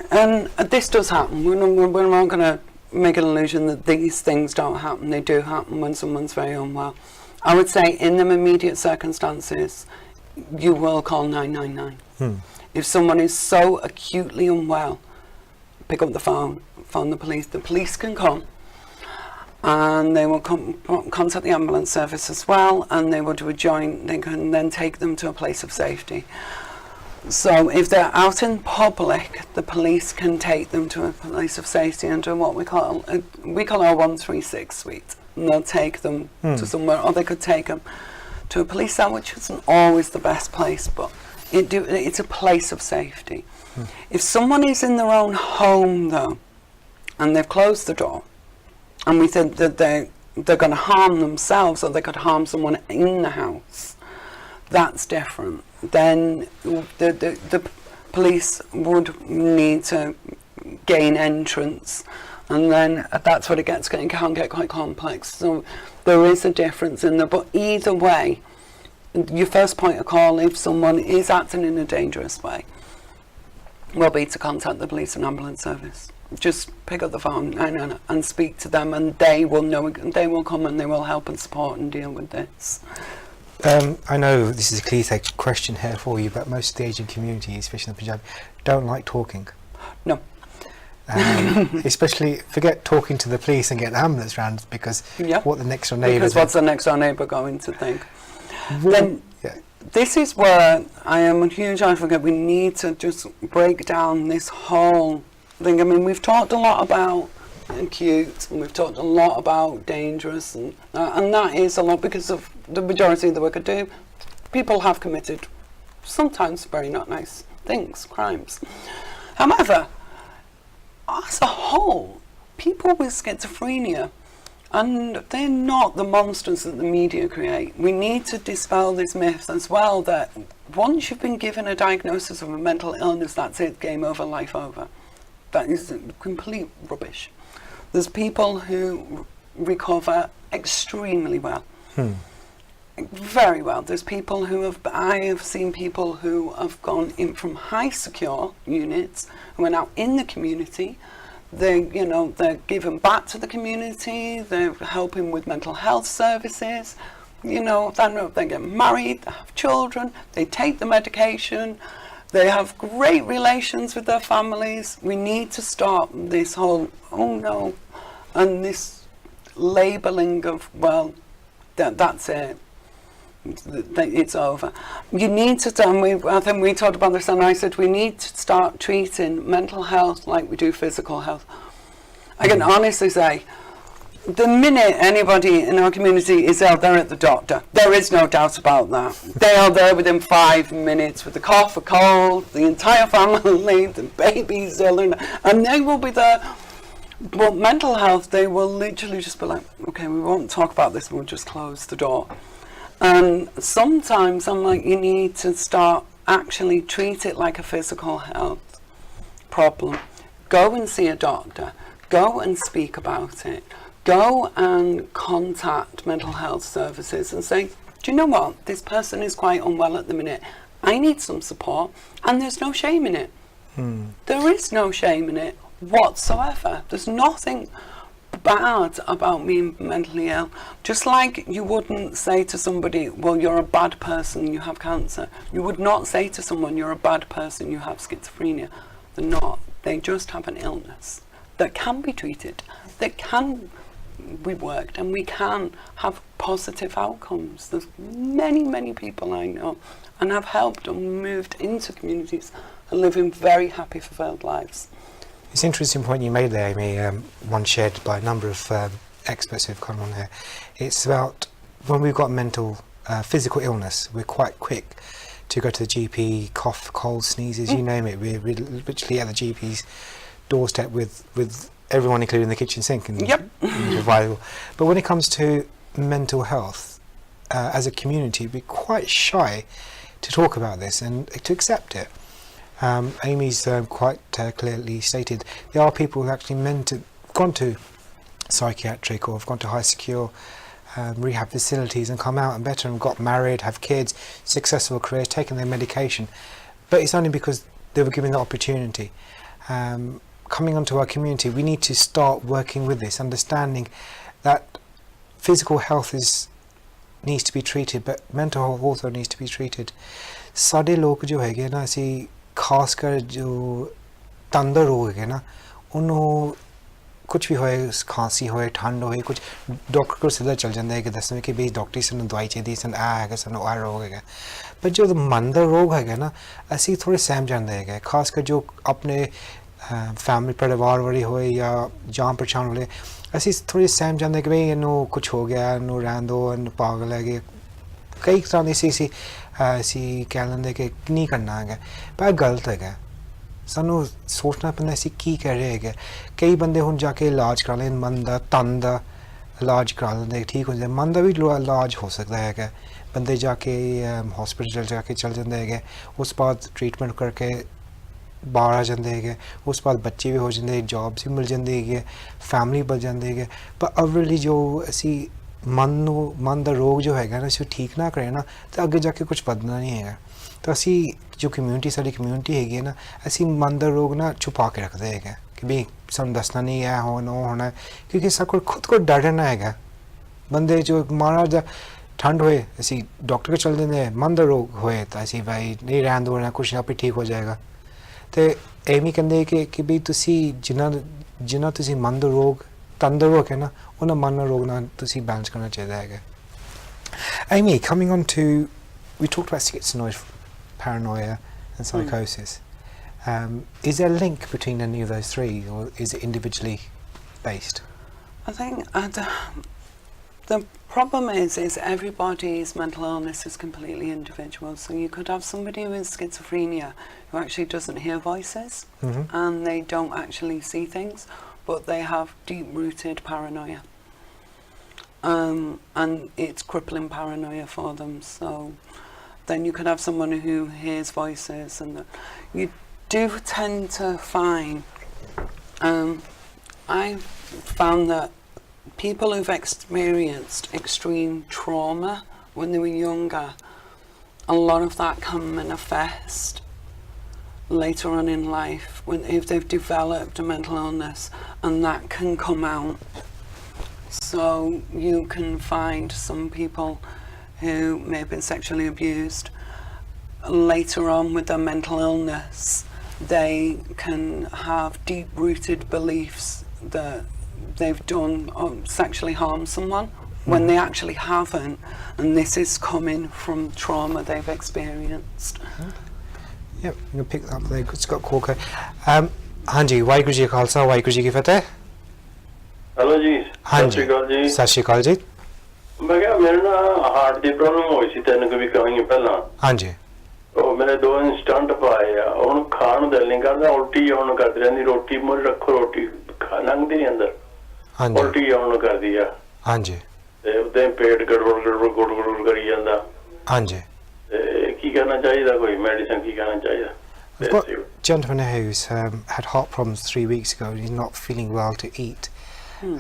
And this does happen. We're not going to make an illusion that these things don't happen. They do happen when someone's very unwell. I would say in them immediate circumstances, you will call 999. If someone is so acutely unwell, pick up the phone the police. The police can come, and they will contact the ambulance service as well, and they will do a joint. They can then take them to a place of safety. So if they're out in public, the police can take them to a place of safety and do what we call our 136 suite. And they'll take them to somewhere, or they could take them to a police cell, which isn't always the best place, but it's a place of safety. If someone is in their own home, though, and they've closed the door, and we think that they're going to harm themselves, or they could harm someone in the house, that's different. Then the police would need to gain entrance, and then that's what it can get quite complex. So there is a difference in there, but either way, your first point of call, if someone is acting in a dangerous way, will be to contact the police and ambulance service. Just pick up the phone and speak to them, and they will know. They will come and they will help and support and deal with this. I know this is a cliche question here for you, but most of the Asian community, especially in the Punjab, don't like talking. No. Especially, forget talking to the police and getting an ambulance round, because what the next door neighbour... Because what's the next door neighbour going to think? This is where I am a huge advocate. We need to just break down this whole thing. I mean, we've talked a lot about acute, and we've talked a lot about dangerous, and that is a lot because of the majority of the work I do. People have committed sometimes very not nice things, crimes. However, as a whole, people with schizophrenia, and they're not the monsters that the media create. We need to dispel this myth as well that once you've been given a diagnosis of a mental illness, that's it, game over, life over. That is complete rubbish. There's people who recover extremely well. Very well. There's people I have seen people who have gone in from high secure units who are now in the community. They're given back to the community. They're helping with mental health services. They get married, they have children, they take the medication, they have great relations with their families. We need to stop this whole, oh no, and this labelling of, well, that's it. It's over. You need to, I think we talked about this, and I said we need to start treating mental health like we do physical health. I can honestly say, the minute anybody in our community is ill, they're at the doctor. There is no doubt about that. They are there within 5 minutes with a cough, a cold, the entire family, the baby's ill, and they will be there. But mental health, they will literally just be like, okay, we won't talk about this, we'll just close the door. And sometimes I'm like, you need to start actually treat it like a physical health problem. Go and see a doctor. Go and speak about it. Go and contact mental health services and say, do you know what? This person is quite unwell at the minute. I need some support. And there's no shame in it. There is no shame in it whatsoever. There's nothing bad about being mentally ill. Just like you wouldn't say to somebody, well, you're a bad person, you have cancer. You would not say to someone, you're a bad person, you have schizophrenia. They're not. They just have an illness that can be treated, that can be worked, and we can have positive outcomes. There's many, many people I know and have helped and moved into communities and living very happy, fulfilled lives. It's an interesting point you made there, Amy, one shared by a number of experts who've come on here. It's about when we've got physical illness, we're quite quick to go to the GP, cough, cold, sneezes, you name it. We're literally at the GP's doorstep with everyone, including the kitchen sink. And but when it comes to mental health, as a community, we're quite shy to talk about this and to accept it. Amy's quite clearly stated there are people who actually gone to psychiatric or have gone to high secure rehab facilities and come out and better and got married, have kids, successful careers, taken their medication, but it's only because they were given the opportunity. coming onto our community, we need to start working with this, understanding that physical health needs to be treated, but mental health also needs to be treated. सारे लोग जो हैगे ना ऐसी खासकर जो तंदर रोग हैगे ना उन्हों कुछ भी होए खांसी होए ठंड होए कुछ डॉक्टर को सीधा चल जाता है कि दस में कि भाई डॉक्टर से दवाई चाहिए सन आ है सन आ रोग है पर जो मंदर रोग है ना ऐसी थोड़े सहम जाते हैं खासकर जो अपने फैमिली परिवार वाली होए या जान पहचान वाले ऐसी थोड़ी सहम जाते हैं कि भाई इनू कुछ हो गया इनू रहन दो इन पागल है कि कई तरह की ऐसी कह लेंगे कि नहीं करना है पर गलत है सानू सोचना पैंदा असीं की कर रहे हैं कई बंदे हुण जाके इलाज करा लें मन दा तन दा इलाज करा लेंदे ठीक हो जाए मन दा भी इलाज हो सकता है बंदे जाके हॉस्पिटल जाके चल जाते हैं उस बाद ट्रीटमेंट करके बाहर आ जाते हैं उस बाद बच्चे भी हो जाते हैं जॉब्स भी मिल जाती है फैमिली बन जाती है पर अवली जो असी मन दा रोग जो है ना इसे ठीक ना करें ना तो अगे जाके कुछ बदलना नहीं है तो असी जो कम्यूनिटी सारी कम्यूनिटी हैगी ना असी मन दा रोग ना छुपा के रखते हैं कि भाई सानू दसना नहीं है होना है क्योंकि सब को खुद को डरना है बंदे जो मारा जा ठंड होए असी डॉक्टर के चल देंगे हैं मन दा रोग होए तो असी भाई नहीं रहन दो कुछ आप ही ठीक हो जाएगा तो एवं कहते कि भाई तुसी जिन्ना तुसी मन दा रोग तन दा रोग है ना उन्हें मन दा रोग ना तुसी बैलेंस करना चाहिए है Amy, coming on to we talked about schizophrenia, paranoia and psychosis. Is there a link between any of those three or is it individually based? I think the problem is everybody's mental illness is completely individual. So you could have somebody with schizophrenia who actually doesn't hear voices and they don't actually see things, but they have deep-rooted paranoia. And it's crippling paranoia for them. So then you could have someone who hears voices, and you do tend to find, I've found that people who've experienced extreme trauma when they were younger, a lot of that can manifest later on in life if they've developed a mental illness, and that can come out. So you can find some people who may have been sexually abused later on with their mental illness. They can have deep-rooted beliefs that they've done sexually harm someone when they actually haven't, and this is coming from trauma they've experienced. Yep, you can pick that up there. Scott Corker. Hanji, Waheguru Ji Ka Khalsa, Waheguru Ji Ki Fateh. Hello जी हाँ जी सत श्री अकाल जी मैं क्या मेरे ना heart की प्रॉब्लम हुई सी तेन कभी कहीं पहला हाँ जी तो मेरे 2 इंस्टेंट पाए हुन खाण दिल नहीं करदा उल्टी आउण करदी रहंदी रोटी मुझे रखो रोटी खाना नहीं अंदर हाँ जी उल्टी आउण करदी आ हाँ जी ते उदे पेट गड़बड़ करी जांदा हाँ जी ते की करना चाहिए कोई मेडिसिन की करना चाहिए I've got a gentleman who's had heart problems 3 weeks ago and he's not feeling well to eat.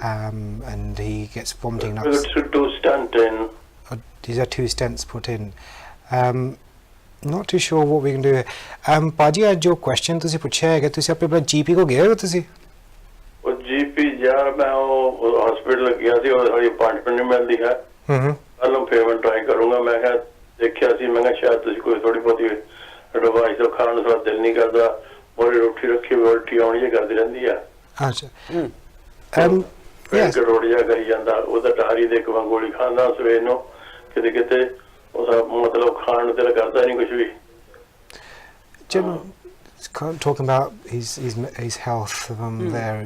And he gets vomiting. He's had 2 stents put in. Not too sure what we can do. Paji, आज जो question तुसी पूछा है कि तुसी अपने अपना GP को गए हो तुसी? वो GP यार मैं वो हॉस्पिटल गया थी और हमारी अपॉइंटमेंट नहीं मिलती है. कल मैं पेमेंट ट्राई करूँगा मैं क्या देखिया सी मैं क्या शायद तुसी कोई थोड़ी बहुत एडवाइस तो खाने से दिल नहीं करता मोरी रोटी रखी हुई उल्टी आउण ये करती रहती है. अच्छा. Yes. करी जांदा ओदा टारी दे के गोली खांदा सवेर नो किते किते ओस मतलब खाण दिल करदा नहीं कुछ भी. Talking about his health there,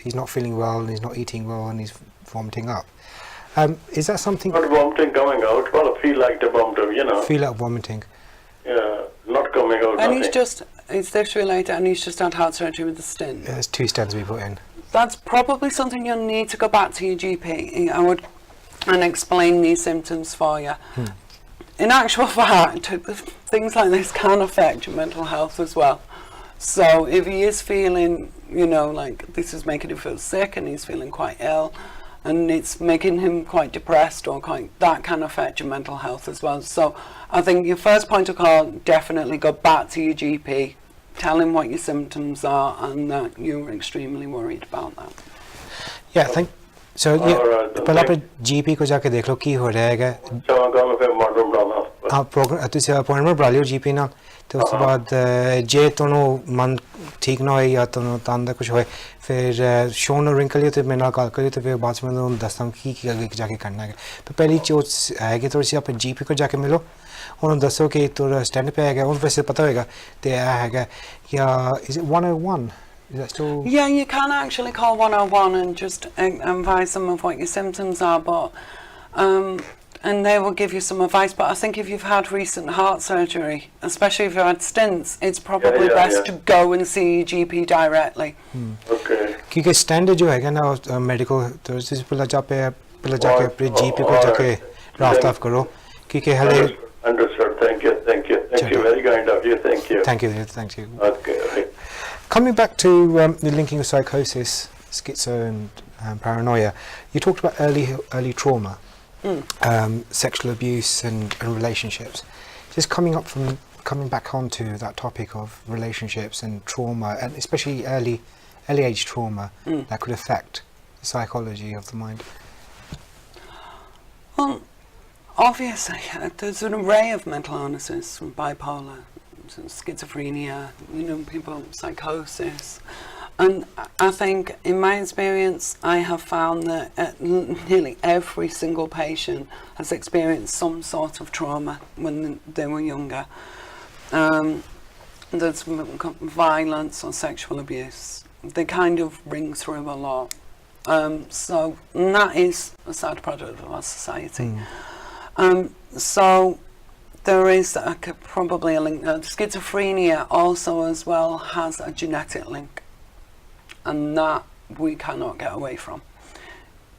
he's not feeling well and he's not eating well and he's vomiting up. Is that something? Not vomiting coming out. Well, I feel like the vomiting, you know. Feel like vomiting. Yeah, not coming out. And nothing. it's this related, and he's just had heart surgery with the stent. Yeah, there's 2 stents we put in. That's probably something you'll need to go back to your GP and explain these symptoms for you. In actual fact, things like this can affect your mental health as well. So if he is feeling, like this is making him feel sick and he's feeling quite ill and it's making him quite depressed that can affect your mental health as well. So I think your first point of call, definitely go back to your GP tell him what your symptoms are and that you're extremely worried about that. Yeah, thank. So All right, then, ਪਹਿਲਾਂ thank- ਆਪਣੇ GP ਕੋ ਜਾ ਕੇ ਦੇਖ ਲਓ ਕੀ ਹੋ ਰਿਹਾ ਹੈਗਾ ਚਾਹਾਂਗਾ ਮੈਂ ਫਿਰ ਮਾਡਲ ਬਣਾਉਣਾ ਆ ਪ੍ਰੋਗਰਾਮ ਤੁਸੀਂ ਅਪਾਇੰਟਮੈਂਟ ਬਣਾ ਲਿਓ GP ਨਾਲ ਤੇ ਉਸ ਤੋਂ ਬਾਅਦ ਜੇ ਤੁਹਾਨੂੰ ਮਨ ਠੀਕ ਨਾ ਹੋਏ ਜਾਂ ਤੁਹਾਨੂੰ ਤਨ ਦਾ ਕੁਝ ਹੋਏ ਫਿਰ ਸ਼ੋਅ ਨੂੰ ਰਿੰਕ ਕਰਿਓ ਤੇ ਮੇਰੇ ਨਾਲ ਕਾਲ ਕਰਿਓ ਤੇ ਫਿਰ ਬਾਅਦ ਵਿੱਚ ਮੈਂ ਤੁਹਾਨੂੰ ਦੱਸਾਂ ਕੀ ਅੱਗੇ ਜਾ ਕੇ ਕਰਨਾ ਹੈਗਾ ਪਰ ਪਹਿਲੀ ਚੀਜ਼ ਹੈਗੀ ਤੁਸੀਂ ਆਪਣੇ GP ਕੋ ਜਾ ਕੇ ਮਿਲੋ ਉਹਨੂੰ ਦੱਸੋ ਕਿ ਤੁਹਾਡਾ ਸਟੈਂਡ ਪੈ ਹੈਗਾ ਉਹਨੂੰ ਵੈਸੇ ਪਤਾ ਹੋਏਗਾ ਤੇ ਇਹ ਹੈਗਾ ਜਾਂ is it 101 is that still Yeah, you can actually call 101 and just advise them of what your symptoms are, but and they will give you some advice. But I think if you've had recent heart surgery, especially if you've had stents, it's probably best to go and see your GP directly. Okay. क्योंकि standard जो है ना medical तो इस पहले जाके अपने GP को जाके रास्ता करो क्योंकि हले Understood. Thank you. Very kind of you. Thank you. thank you Okay. coming back to the linking of psychosis schizo and paranoia you talked about early trauma sexual abuse and relationships just coming back onto that topic of relationships and trauma and especially early age trauma that could affect the psychology of the mind. Well, obviously, there's an array of mental illnesses, from bipolar, schizophrenia, people, psychosis. And I think, in my experience, I have found that nearly every single patient has experienced some sort of trauma when they were younger. There's violence or sexual abuse. They kind of ring through a lot. So that is a sad product of our society. So there is probably a link. Schizophrenia also as well has a genetic link, and that we cannot get away from.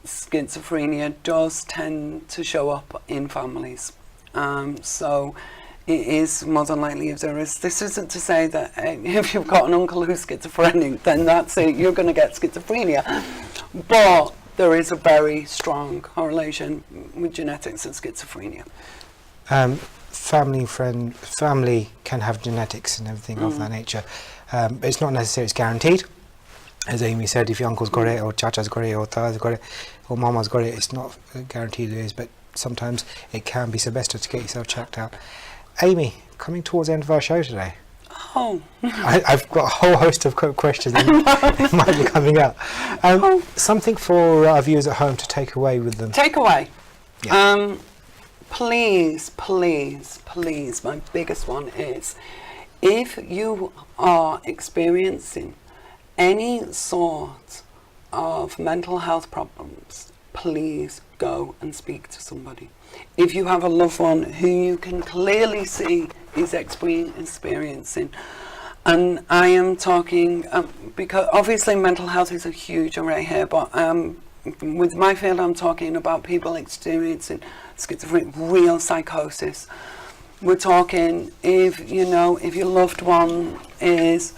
Schizophrenia does tend to show up in families. So it is more than likely if there is. This isn't to say that if you've got an uncle who's schizophrenic, then that's it, you're going to get schizophrenia. But there is a very strong correlation with genetics and schizophrenia. Family can have genetics and everything of that nature. It's not necessarily it's guaranteed. As Amy said, if your uncle's got it, or chacha's got it, or tata's got it, or mama's got it, it's not guaranteed it is, but sometimes it can be so best to get yourself checked out. Amy, coming towards the end of our show today. Oh. I've got a whole host of questions that might be coming out. Something for our viewers at home to take away with them. Take away. Yeah. Please, my biggest one is, if you are experiencing any sort of mental health problems, please go and speak to somebody. If you have a loved one who you can clearly see is experiencing, and I am talking, because obviously mental health is a huge array here, but with my field I'm talking about people experiencing schizophrenia, real psychosis. We're talking if your loved one is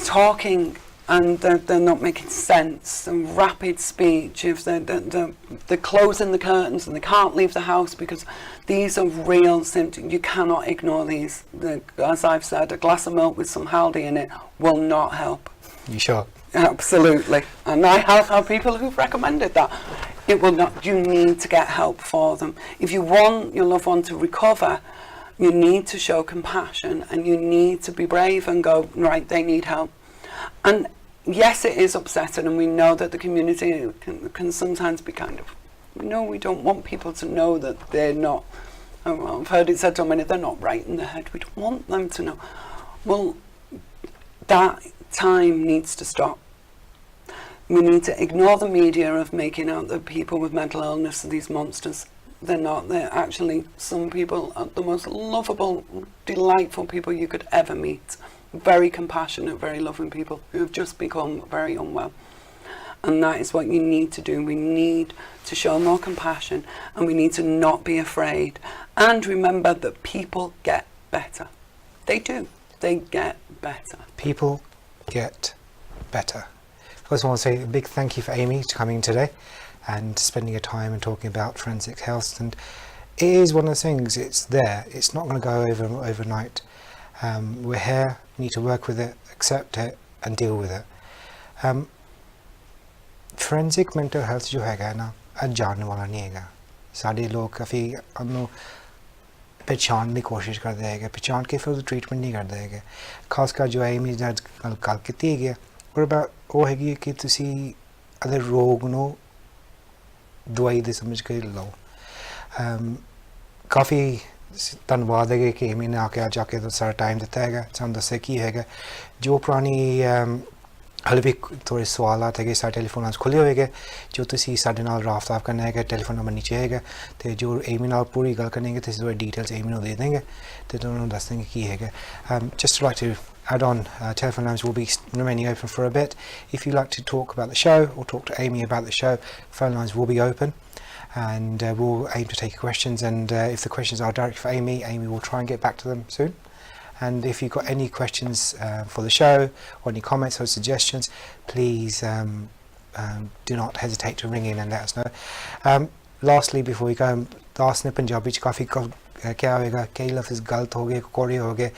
talking and they're not making sense, and rapid speech, if they're closing the curtains and they can't leave the house, because these are real symptoms. You cannot ignore these. As I've said, a glass of milk with some haldi in it will not help. You sure? Absolutely. And I have had people who've recommended that. It will not. You need to get help for them. If you want your loved one to recover, you need to show compassion, and you need to be brave and go, right, they need help. And yes, it is upsetting, and we know that the community can sometimes be kind of, we don't want people to know that they're not, I've heard it said so many, they're not right in the head. We don't want them to know. Well, that time needs to stop. We need to ignore the media of making out that people with mental illness are these monsters. They're not. They're actually, some people are the most lovable, delightful people you could ever meet. Very compassionate, very loving people who have just become very unwell. And that is what you need to do. We need to show more compassion, and we need to not be afraid. And remember that people get better. They do. They get better. People get better. First, I want to say a big thank you for Amy to coming today and spending your time and talking about forensic health. And it is one of those things, it's there. It's not going to go over overnight. We're here, we need to work with it, accept it and deal with it. Forensic mental health जो हैगा ना आज जानने वाला नहीं हैगा. सारे लोग काफ़ी हमनो पहचान की कोशिश करते हैं, पहचान के फिर ट्रीटमेंट नहीं करते हैं. खासकर जो है मेरी गल कीती है और वो हैगी कि तुसी अगर रोग नो दवाई दे समझ के लो. काफ़ी धन्यवाद है कि मैंने आके आज आके तो सारा टाइम दिता है, सानू दस्से की है जो पुरानी हल भी थोड़े सवाल आते हैं. सारे टेलीफोन खुले होएगे जो तुसी साडे नाल राबता करना है, टेलीफोन नंबर नीचे है तो जो एमी नाल पूरी गल करेंगे तो थोड़ी डिटेल्स एमी नू दे देंगे तो उन्होंने दस देंगे की है. Just like to add on, telephone lines will be remaining open for a bit. If you'd like to talk about the show or talk to Amy about the show, phone lines will be open and we'll aim to take questions, and if the questions are direct for Amy, Amy will try and get back to them soon. And if you've got any questions for the show or any comments or suggestions, please do not hesitate to ring in and let us know. Lastly, before we go, दास ने पंजाबी च काफ़ी क्या होएगा, कई लफ्ज़ गलत हो गए, कोड़े हो गए.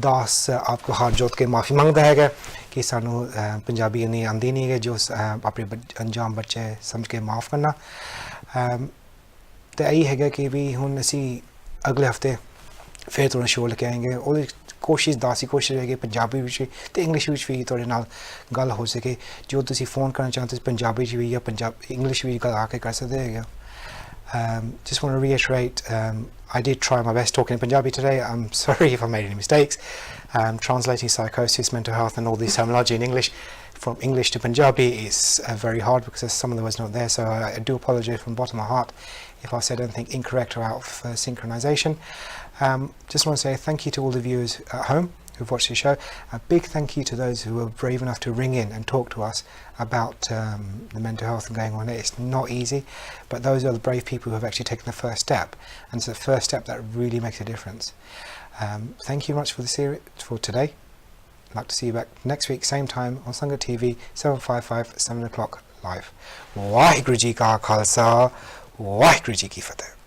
दास आपको हाथ जोड़ के माफ़ी मांगता है कि सानू पंजाबी नहीं आंदी नहीं है, जो अपने अंजाम बच्चे समझ के माफ़ करना. तो यही है कि भी हुण असी अगले हफ्ते फिर थोड़ा शो लेके आएंगे. और कोशिश दासी कोशिश है कि पंजाबी विच भी तो इंग्लिश विच भी थोड़े नाल गल हो सके. जो तुसी फ़ोन करना चाहते पंजाबी च भी या इंग्लिश भी गल आके कर सकते हैं. Just want to reiterate, I did try my best talking in Punjabi today. I'm sorry if I made any mistakes. Translating psychosis, mental health and all these terminology in English from English to Punjabi is very hard because some of the words not there, so I do apologise from the bottom of my heart if I said anything incorrect or out of synchronization. Just want to say thank you to all the viewers at home who've watched the show. A big thank you to those who were brave enough to ring in and talk to us about the mental health and going on. It's not easy, but those are the brave people who have actually taken the first step, and it's the first step that really makes a difference. Thank you much for the series for today. I'd like to see you back next week, same time on Sangat TV, 755, 7 o'clock live. Waheguru Ji Ka Khalsa, Waheguru Ji Ki Fateh.